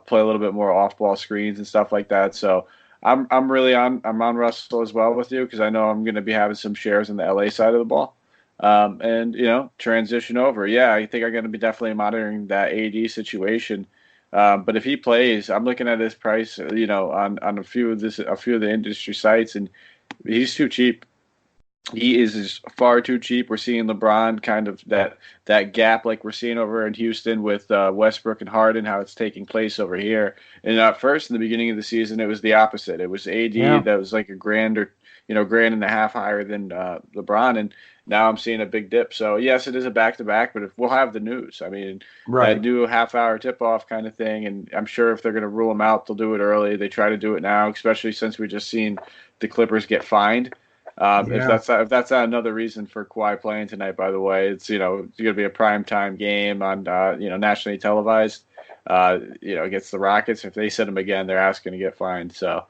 play a little bit more off ball screens and stuff like that. So I'm on Russell as well with you because I know I'm going to be having some shares in the LA side of the ball. And transition over. Yeah, I think I'm going to be definitely monitoring that AD situation. But if he plays, I'm looking at his price, on a few of the industry sites, and he's too cheap. He is far too cheap. We're seeing LeBron kind of that gap like we're seeing over in Houston with Westbrook and Harden, how it's taking place over here. And at first, in the beginning of the season, it was the opposite. It was AD that was like a grand and a half higher than LeBron, and now I'm seeing a big dip. So yes, it is a back-to-back, but we'll have the news. I mean, that new half-hour tip-off kind of thing, and I'm sure if they're going to rule them out, they'll do it early. They try to do it now, especially since we just seen the Clippers get fined. If that's not another reason for Kawhi playing tonight, by the way, it's going to be a primetime game on nationally televised. Against the Rockets. If they send him again, they're asking to get fined. So.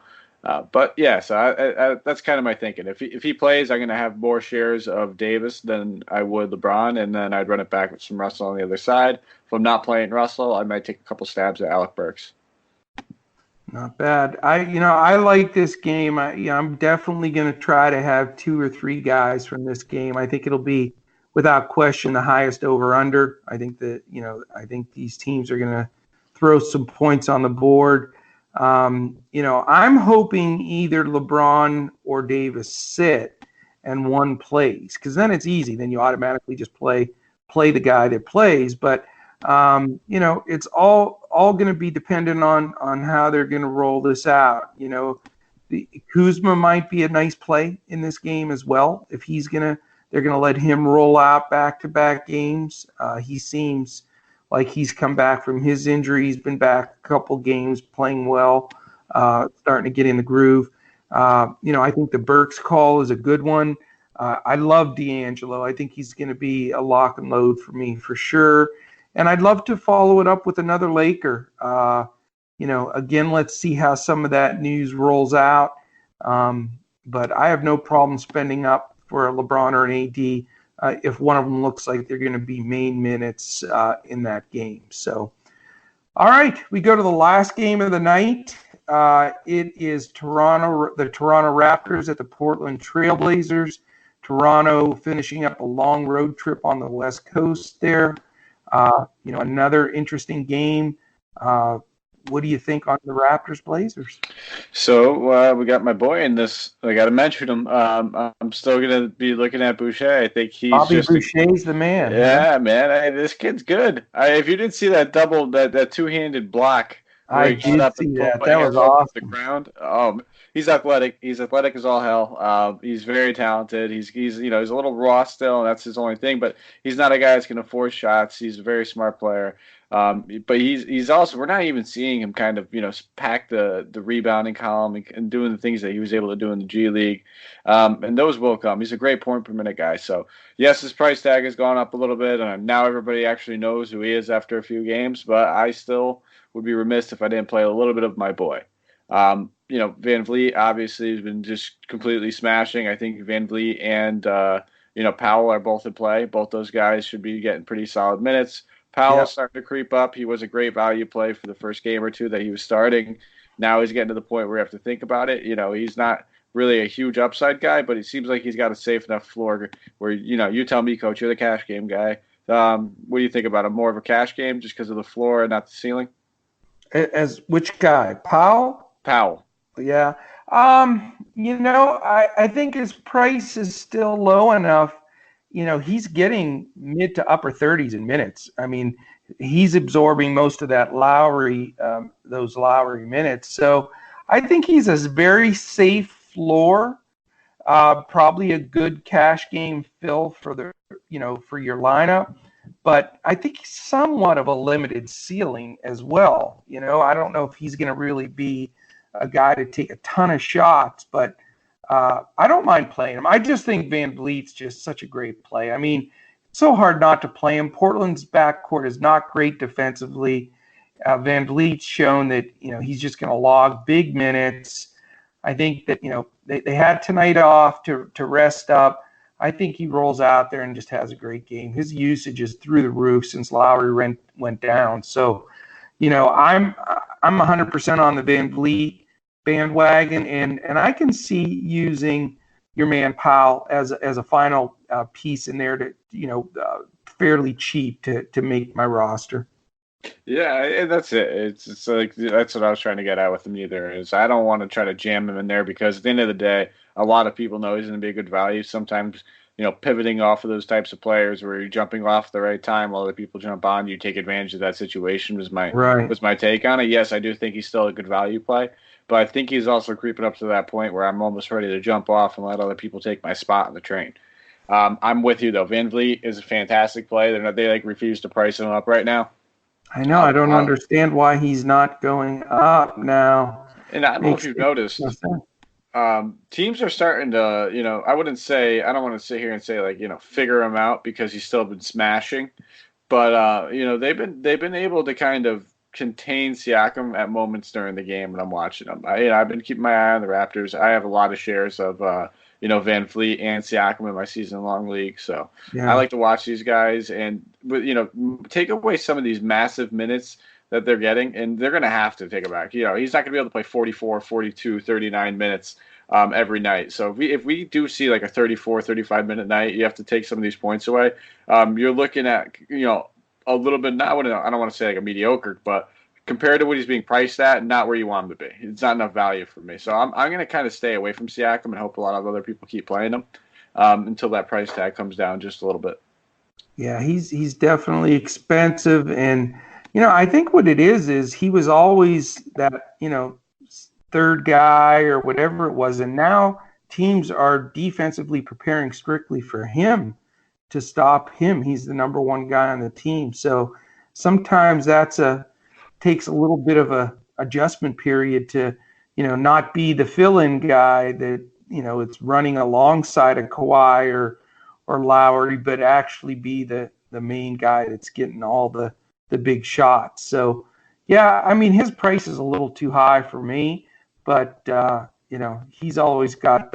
But yeah, so I that's kind of my thinking. If he plays, I'm going to have more shares of Davis than I would LeBron, and then I'd run it back with some Russell on the other side. If I'm not playing Russell, I might take a couple stabs at Alec Burks. Not bad. I like this game. I'm definitely going to try to have 2 or 3 guys from this game. I think it'll be without question the highest over/under. I think I think these teams are going to throw some points on the board. I'm hoping either LeBron or Davis sit and one plays, because then it's easy. Then you automatically just play the guy that plays. But it's all going to be dependent on how they're going to roll this out. The Kuzma might be a nice play in this game as well. If they're going to let him roll out back-to-back games. He seems like he's come back from his injury. He's been back a couple games playing well, starting to get in the groove. I think the Burks call is a good one. I love D'Angelo. I think he's going to be a lock and load for me for sure. And I'd love to follow it up with another Laker. Again, let's see how some of that news rolls out. But I have no problem spending up for a LeBron or an AD if one of them looks like they're going to be main minutes in that game. So, all right, we go to the last game of the night. It is the Toronto Raptors at the Portland Trailblazers. Toronto finishing up a long road trip on the West Coast there. Another interesting game. What do you think on the Raptors Blazers? So we got my boy in this. I got to mention him. I'm still gonna be looking at Boucher. I think he's Bobby Boucher's the man. Yeah, man. This kid's good. If you didn't see that double, that two-handed block, I did see that. That was awesome. The ground. He's athletic. He's athletic as all hell. He's very talented. He's a little raw still, and that's his only thing. But he's not a guy that's going to force shots. He's a very smart player. But he's also, we're not even seeing him kind of pack the rebounding column and doing the things that he was able to do in the G League. And those will come. He's a great point per minute guy. So yes, his price tag has gone up a little bit, and now everybody actually knows who he is after a few games. But I still would be remiss if I didn't play a little bit of my boy. Van Vliet obviously has been just completely smashing. I think Van Vliet and Powell are both in play. Both those guys should be getting pretty solid minutes. Powell's starting to creep up. He was a great value play for the first game or two that he was starting. Now he's getting to the point where you have to think about it. He's not really a huge upside guy, but it seems like he's got a safe enough floor where, you tell me, Coach, you're the cash game guy. What do you think about him? More of a cash game just because of the floor and not the ceiling? As which guy? Powell? Powell. Yeah. I think his price is still low enough. He's getting mid to upper 30s in minutes. I mean, he's absorbing most of that those Lowry minutes. So I think he's a very safe floor, probably a good cash game fill for for your lineup. But I think he's somewhat of a limited ceiling as well. I don't know if he's going to really be a guy to take a ton of shots, but I don't mind playing him. I just think Van Vliet's just such a great play. I mean, it's so hard not to play him. Portland's backcourt is not great defensively. Van Vliet's shown that, he's just going to log big minutes. I think that, they had tonight off to rest up. I think he rolls out there and just has a great game. His usage is through the roof since Lowry went down. So, I'm 100% on the Van Vliet bandwagon, and I can see using your man Powell as a final piece in there to fairly cheap to make my roster. Yeah, that's it. It's like that's what I was trying to get at with him. Either is I don't want to try to jam him in there because at the end of the day, a lot of people know he's going to be a good value. Sometimes pivoting off of those types of players where you're jumping off at the right time while other people jump on, you take advantage of that situation was my take on it. Yes, I do think he's still a good value play. But I think he's also creeping up to that point where I'm almost ready to jump off and let other people take my spot on the train. I'm with you, though. Van Vliet is a fantastic play. They refuse to price him up right now. I know. I don't understand why he's not going up now. And I don't know if you've noticed, teams are starting to, I don't want to sit here and say figure him out because he's still been smashing. But, they've been able to kind of contain Siakam at moments during the game when I'm watching them. I've been keeping my eye on the Raptors. I have a lot of shares of Van Vliet and Siakam in my season-long league, so I like to watch these guys and take away some of these massive minutes that they're getting, and they're going to have to take it back. He's not going to be able to play 44, 42, 39 minutes every night. So if we do see like a 34, 35-minute night, you have to take some of these points away. You're looking at a little bit. I don't want to say like a mediocre, but compared to what he's being priced at, not where you want him to be. It's not enough value for me. So I'm going to kind of stay away from Siakam and hope a lot of other people keep playing him until that price tag comes down just a little bit. Yeah, he's definitely expensive, and I think what it is he was always that third guy or whatever it was, and now teams are defensively preparing strictly for him to stop him. He's the number one guy on the team. So sometimes takes a little bit of a adjustment period to, not be the fill-in guy that, it's running alongside a Kawhi or Lowry, but actually be the main guy that's getting all the the big shots. So, yeah, I mean, his price is a little too high for me, but he's always got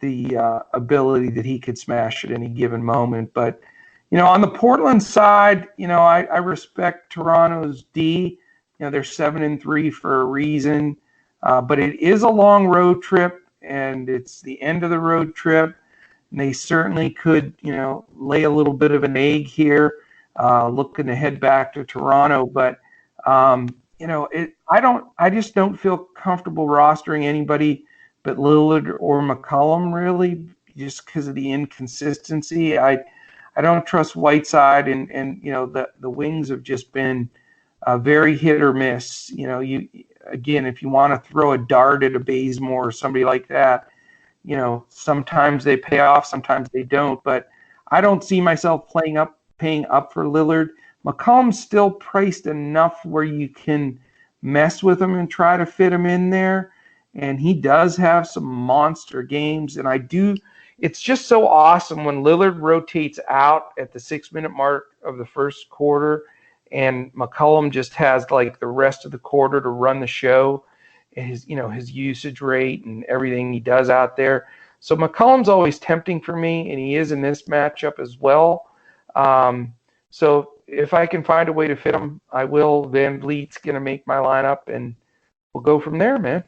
the ability that he could smash at any given moment. But on the Portland side, I respect Toronto's D. They're 7-3 for a reason, but it is a long road trip, and it's the end of the road trip. And they certainly could, lay a little bit of an egg here, looking to head back to Toronto. But I just don't feel comfortable rostering anybody but Lillard or McCollum, really, just because of the inconsistency. I don't trust Whiteside, and the wings have just been very hit or miss. If you want to throw a dart at a Bazemore or somebody like that, sometimes they pay off, sometimes they don't. But I don't see myself paying up for Lillard. McCollum's still priced enough where you can mess with him and try to fit him in there. And he does have some monster games. And it's just so awesome when Lillard rotates out at the 6-minute mark of the first quarter and McCollum just has like the rest of the quarter to run the show, and his usage rate and everything he does out there. So McCollum's always tempting for me, and he is in this matchup as well. So if I can find a way to fit him, I will. Van Vliet's going to make my lineup, and we'll go from there, man.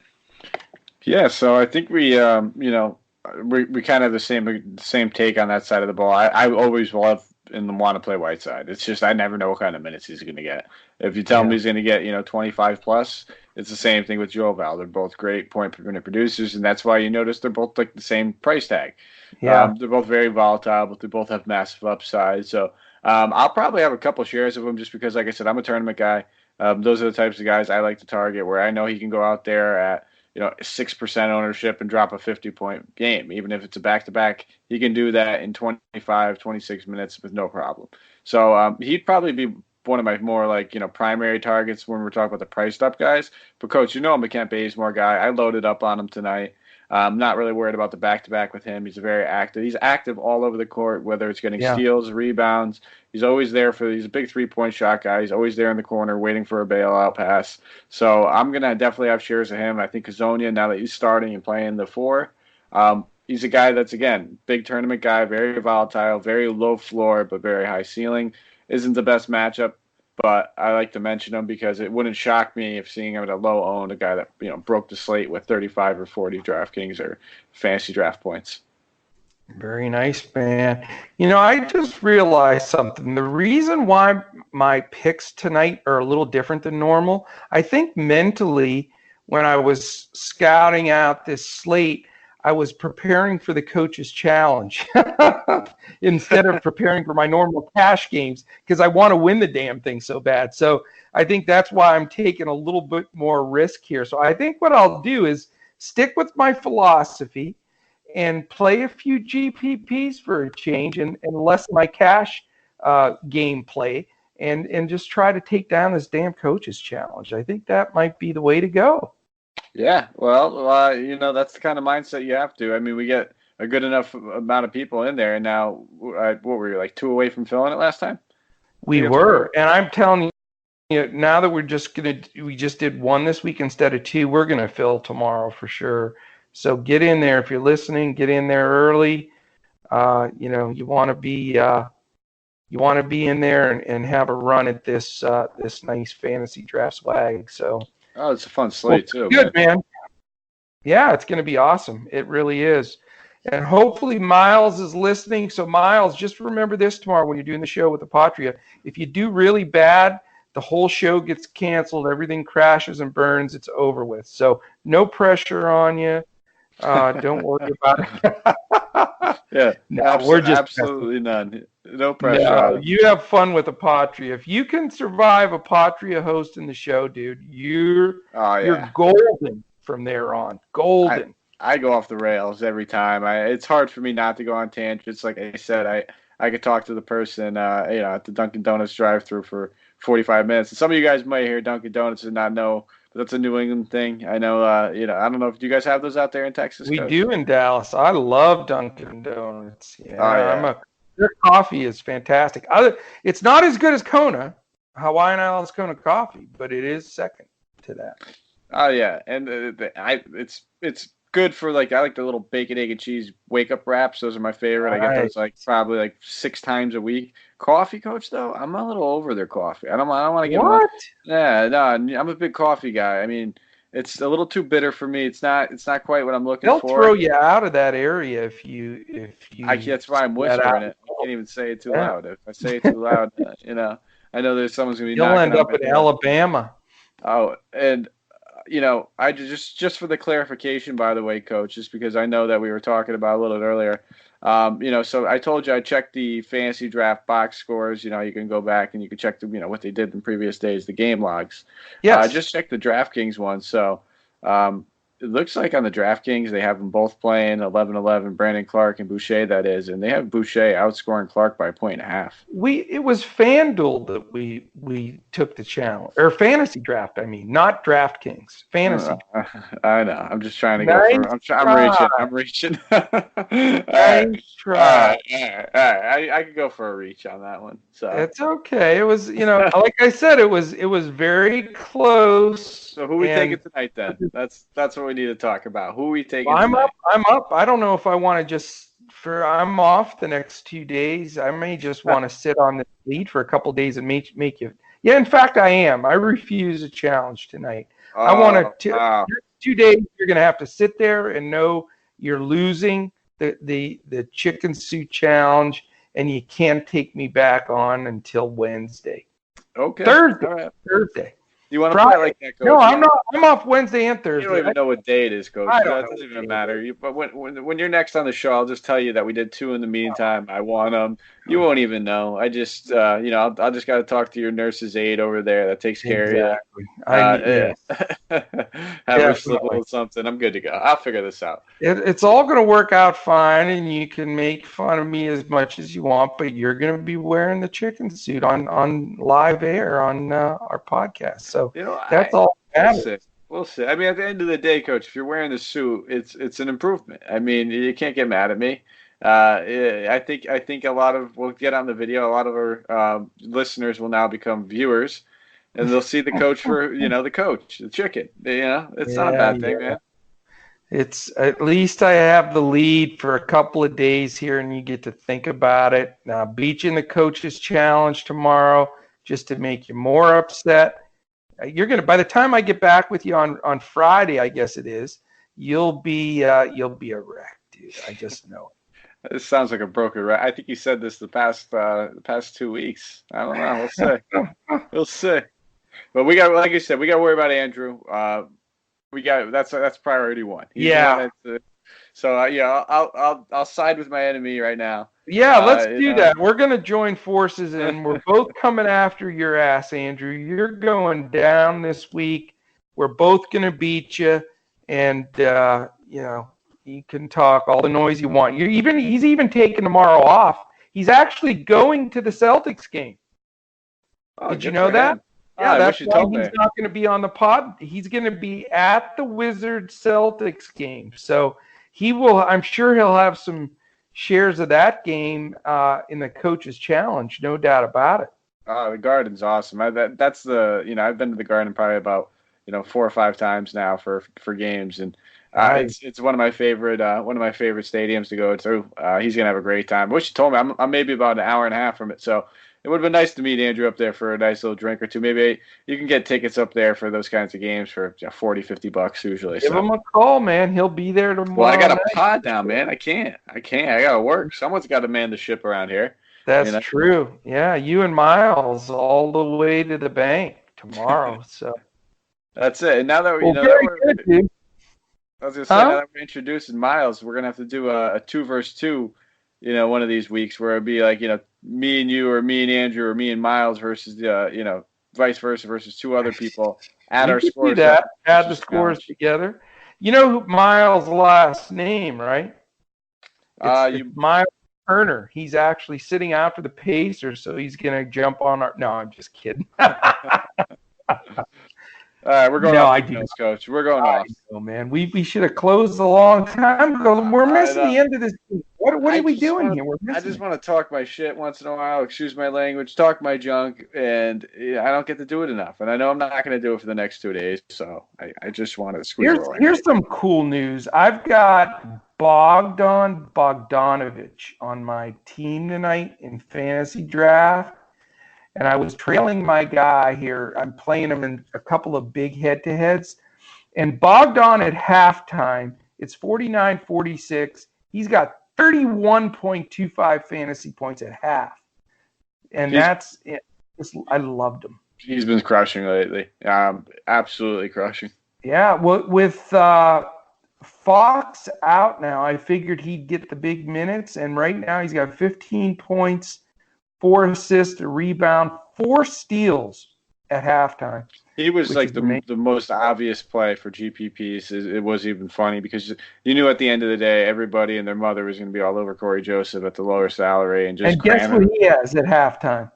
Yeah, so I think we kind of have the same take on that side of the ball. I always love and want to play Whiteside. It's just I never know what kind of minutes he's going to get. If you tell me he's going to get 25 plus, it's the same thing with Joe Val. They're both great point per minute producers, and that's why you notice they're both like the same price tag. Yeah, they're both very volatile, but they both have massive upside. So I'll probably have a couple shares of them just because, like I said, I'm a tournament guy. Those are the types of guys I like to target where I know he can go out there at 6% ownership and drop a 50-point game. Even if it's a back-to-back, he can do that in 25, 26 minutes with no problem. So he'd probably be one of my more primary targets when we're talking about the priced up guys. But Coach, I'm a Kent Bazemore guy. I loaded up on him tonight. I'm not really worried about the back-to-back with him. He's He's active all over the court, whether it's getting steals, rebounds. He's always there he's a big 3-point shot guy. He's always there in the corner waiting for a bailout pass. So I'm going to definitely have shares of him. I think Hazonia, now that he's starting and playing the 4, he's a guy that's, again, big tournament guy, very volatile, very low floor, but very high ceiling. Isn't the best matchup, but I like to mention him because it wouldn't shock me if seeing him at a low owned, a guy that broke the slate with 35 or 40 DraftKings or fantasy draft points. Very nice, man. I just realized something. The reason why my picks tonight are a little different than normal, I think mentally when I was scouting out this slate, I was preparing for the coach's challenge instead of preparing for my normal cash games because I want to win the damn thing so bad. So I think that's why I'm taking a little bit more risk here. So I think what I'll do is stick with my philosophy and play a few GPPs for a change and lessen my cash game play and just try to take down this damn coach's challenge. I think that might be the way to go. Yeah, well, that's the kind of mindset you have to. I mean, we get a good enough amount of people in there, and now, what were you, like 2 away from filling it last time? We were, and I'm telling you, now that we just did 1 this week instead of 2, we're gonna fill tomorrow for sure. So get in there if you're listening. Get in there early. You want to be in there and have a run at this nice fantasy draft swag. So. Oh, it's a fun slate too. Good, man. Yeah, it's going to be awesome. It really is. And hopefully Miles is listening. So Miles, just remember this tomorrow when you're doing the show with the Patria. If you do really bad, the whole show gets canceled. Everything crashes and burns. It's over with. So no pressure on you. Don't worry about it. Yeah, no, we're just absolutely none. No pressure. No, you have fun with Apatria. If you can survive Apatria hosting the show, dude, you're golden from there on. Golden. I go off the rails every time. It's hard for me not to go on tangents. Like I said, I could talk to the person at the Dunkin' Donuts drive-thru for 45 minutes. And some of you guys might hear Dunkin' Donuts and not know, but that's a New England thing. I know. I don't know if you guys have those out there in Texas. We do in Dallas. I love Dunkin' Donuts. Yeah, their coffee is fantastic. It's not as good as Kona. Hawaiian Isles Kona coffee, but it is second to that. Oh yeah, and it's good for like I like the little bacon, egg, and cheese wake up wraps. Those are my favorite. I get those like probably like 6 times a week. Coffee, coach, though, I'm a little over their coffee. I don't want to get What? Yeah, no, I'm a big coffee guy. I mean, it's a little too bitter for me. It's not quite what I'm looking They'll for. throw you out of that area if you. That's why I'm whispering it. I can't even say it too loud. If I say it too loud, I know there's someone's gonna be. You'll end up in Alabama. Oh, and I just for the clarification, by the way, coach, just because I know that we were talking about a little bit earlier. So I told you I checked the fantasy draft box scores. You can go back and you can check what they did in previous days, the game logs. Yes. I just checked the DraftKings one. So it looks like on the DraftKings they have them both playing 11-11, Brandon Clark and Boucher, that is, and they have Boucher outscoring Clark by 1.5. It was FanDuel that we took the challenge, or fantasy draft. I mean, not DraftKings, fantasy. I know. I'm just trying to go for. I'm reaching. Nice try. All right. I could go for a reach on that one. So it's okay. It was, like I said, it was very close. So who are we taking tonight then? That's what we need to talk about. Who are we taking? I'm up. I don't know if I want to I'm off the next 2 days. I may just want to sit on the lead for a couple of days and make you. Yeah, in fact, I am. I refuse a challenge tonight. I want to. 2 days, you're going to have to sit there and know you're losing the chicken soup challenge, and you can't take me back on until Wednesday. Okay. Thursday. All right. Thursday. You want to play like that, Coach? No, I'm not. I'm off Wednesday and Thursday. You don't even know what day it is, Coach. That doesn't even matter. But when you're next on the show, I'll just tell you that we did 2 in the meantime. I won them. You won't even know. I just, I'll just got to talk to your nurse's aide over there that takes care of you. Have her slip a little something. I'm good to go. I'll figure this out. It's all going to work out fine, and you can make fun of me as much as you want, but you're going to be wearing the chicken suit on live air on our podcast. So that's all. We'll see. I mean, at the end of the day, Coach, if you're wearing the suit, it's an improvement. I mean, you can't get mad at me. I think a lot of we'll get on the video. A lot of our listeners will now become viewers, and they'll see the coach for the coach, the chicken. It's not a bad thing, man. It's at least I have the lead for a couple of days here, and you get to think about it. Now, beat you in the coach's challenge tomorrow, just to make you more upset. You're gonna. By the time I get back with you on Friday, I guess it is, you'll be a wreck, dude. I just know it. This sounds like a broken record. I think you said this the past 2 weeks. I don't know. We'll see. We'll see. But we got, like you said, we got to worry about Andrew. That's priority one. So I'll side with my enemy right now. Yeah, let's do that. We're going to join forces, and we're both coming after your ass, Andrew. You're going down this week. We're both going to beat you, and you can talk all the noise you want. He's even taking tomorrow off. He's actually going to the Celtics game. Did you know that? Yeah, that's why he's not going to be on the pod. He's going to be at the Wizards Celtics game. So he will. I'm sure he'll have some shares of that game in the coach's challenge, no doubt about it. The Garden's awesome. That's I've been to the Garden probably about 4 or 5 times now for games, and it's one of my favorite stadiums to go to. He's gonna have a great time. I wish you told me. I'm maybe about an hour and a half from it, so it would have been nice to meet Andrew up there for a nice little drink or two. Maybe you can get tickets up there for those kinds of games for $40-$50 usually. Give him a call, man. He'll be there tomorrow. Well, I got a pod now, man. I can't. I got to work. Someone's got to man the ship around here. That's true. Yeah, you and Miles all the way to the bank tomorrow. So that's it. And now that we're now that we're introducing Miles, we're gonna have to do a 2 versus 2. One of these weeks where it'd be like, me and you or me and Andrew or me and Miles versus, vice versa versus 2 other people. Add our scores. Add the scores together. You know who Miles' last name, right? It's Miles Turner. He's actually sitting out for the Pacers, so he's going to jump on our – no, I'm just kidding. All right, we're going off, Coach. We're going off. Oh, man. We should have closed a long time ago. We're missing the end of this game. What are we doing here? I just want to talk my shit once in a while, excuse my language, talk my junk, and I don't get to do it enough. And I know I'm not going to do it for the next 2 days, so I just want to squeeze it in. Here's some cool news. I've got Bogdan Bogdanovic on my team tonight in fantasy draft, and I was trailing my guy here. I'm playing him in a couple of big head-to-heads, and Bogdan at halftime, it's 49-46. He's got 31.25 fantasy points at half. And that's it. I loved him. He's been crushing lately. Absolutely crushing. Yeah, with Fox out now, I figured he'd get the big minutes. And right now he's got 15 points, 4 assists, a rebound, 4 steals at halftime. He was like the most obvious play for GPPs. It was even funny because you knew at the end of the day, everybody and their mother was going to be all over Corey Joseph at the lower salary and just. And guess what he has at halftime?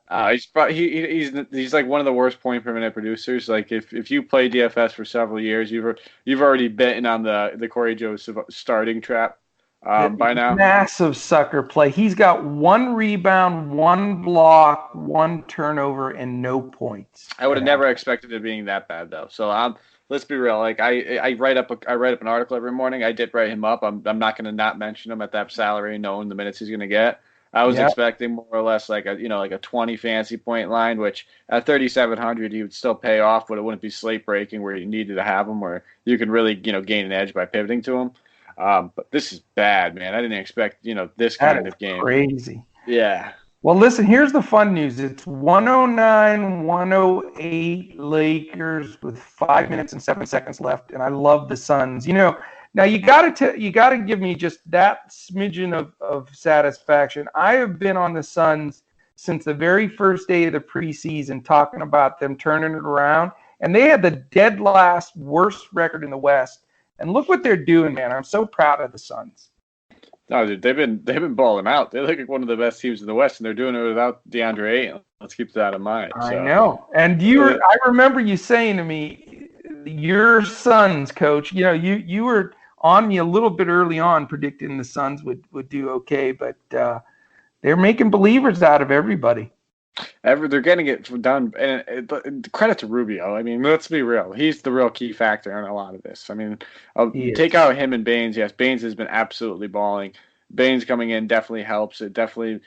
He's like one of the worst point per minute producers. Like if you play DFS for several years, you've already bitten on the Corey Joseph starting trap. By now, massive sucker play. He's got 1 rebound, 1 block, 1 turnover, and no points. I would have never expected it being that bad, though. So let's be real. Like I write up an article every morning. I did write him up. I'm not going to not mention him at that salary, knowing the minutes he's going to get. I was expecting more or less like a 20 fantasy point line, which at 3,700 he would still pay off, but it wouldn't be slate breaking where you needed to have him, where you could really gain an edge by pivoting to him. But this is bad, man. I didn't expect, this kind of game. Crazy. Yeah. Well, listen, here's the fun news. It's 109-108 Lakers with 5 minutes and 7 seconds left, and I love the Suns. Now you gotta give me just that smidgen of satisfaction. I have been on the Suns since the very first day of the preseason, talking about them turning it around, and they had the dead last worst record in the West. And look what they're doing, man. I'm so proud of the Suns. No, dude, they've been balling out. They look like one of the best teams in the West, and they're doing it without DeAndre Ayton. Let's keep that in mind. I know. And I remember you saying to me, your Suns, coach, you were on me a little bit early on predicting the Suns would do okay, but they're making believers out of everybody. They're getting it done, and credit to Rubio. I mean, let's be real. He's the real key factor in a lot of this. I mean, take out him and Baines. Yes, Baines has been absolutely balling. Baines coming in definitely helps. It definitely,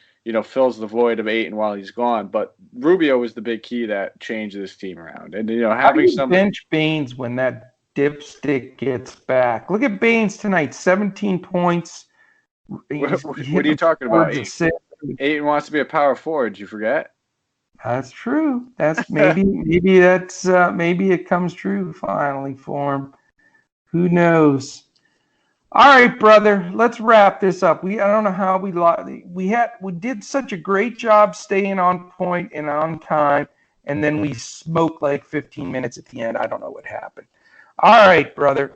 fills the void of Ayton while he's gone. But Rubio was the big key that changed this team around. And, having some bench Baines when that dipstick gets back. Look at Baines tonight, 17 points. What are you talking about? Ayton wants to be a power forward. Did you forget? That's true. That's maybe it comes true finally for him. Who knows? All right, brother. Let's wrap this up. I don't know how we did such a great job staying on point and on time, and then we smoked like 15 minutes at the end. I don't know what happened. All right, brother.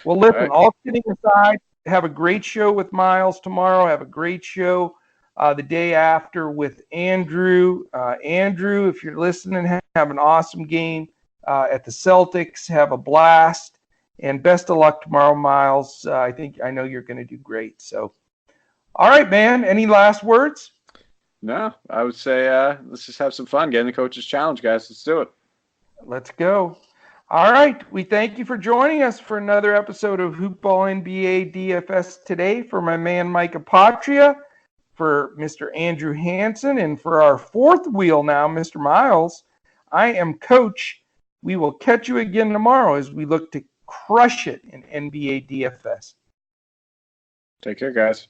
Well, listen. All kidding aside, have a great show with Miles tomorrow. Have a great show the day after with Andrew. Andrew, if you're listening, have an awesome game at the Celtics. Have a blast. And best of luck tomorrow, Miles. I know you're going to do great. So, all right, man. Any last words? No, I would say let's just have some fun. Get in the coach's challenge, guys. Let's do it. Let's go. All right. We thank you for joining us for another episode of Hoopball NBA DFS today. For my man, Mike Apotria, for Mr. Andrew Hansen, and for our fourth wheel now, Mr. Miles, I am Coach. We will catch you again tomorrow as we look to crush it in NBA DFS. Take care, guys.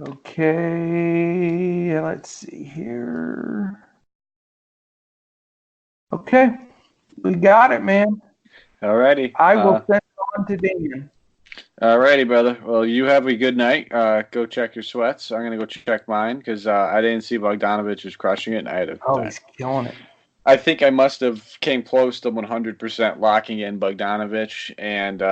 Okay, let's see here. Okay, we got it, man. All righty. I will send it on to Dan. All righty, brother. Well, you have a good night. Go check your sweats. I'm going to go check mine because I didn't see Bogdanovic was crushing it. And he's killing it. I think I must have came close to 100% locking in Bogdanovic and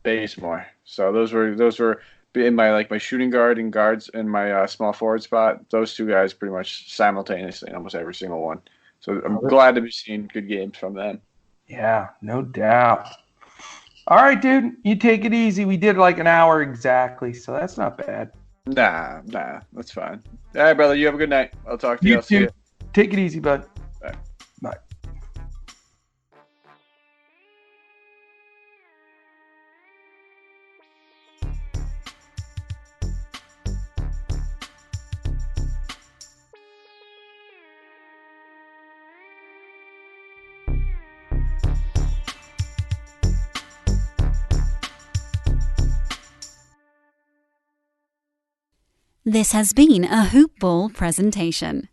Bazemore. So those were in my shooting guard and guards in my small forward spot. Those two guys pretty much simultaneously in almost every single one. So I'm glad to be seeing good games from them. Yeah, no doubt. All right, dude. You take it easy. We did like an hour exactly, so that's not bad. Nah, that's fine. All right, brother. You have a good night. I'll talk to you. I'll see you. Take it easy, bud. Bye. Bye. This has been a Hoop Ball presentation.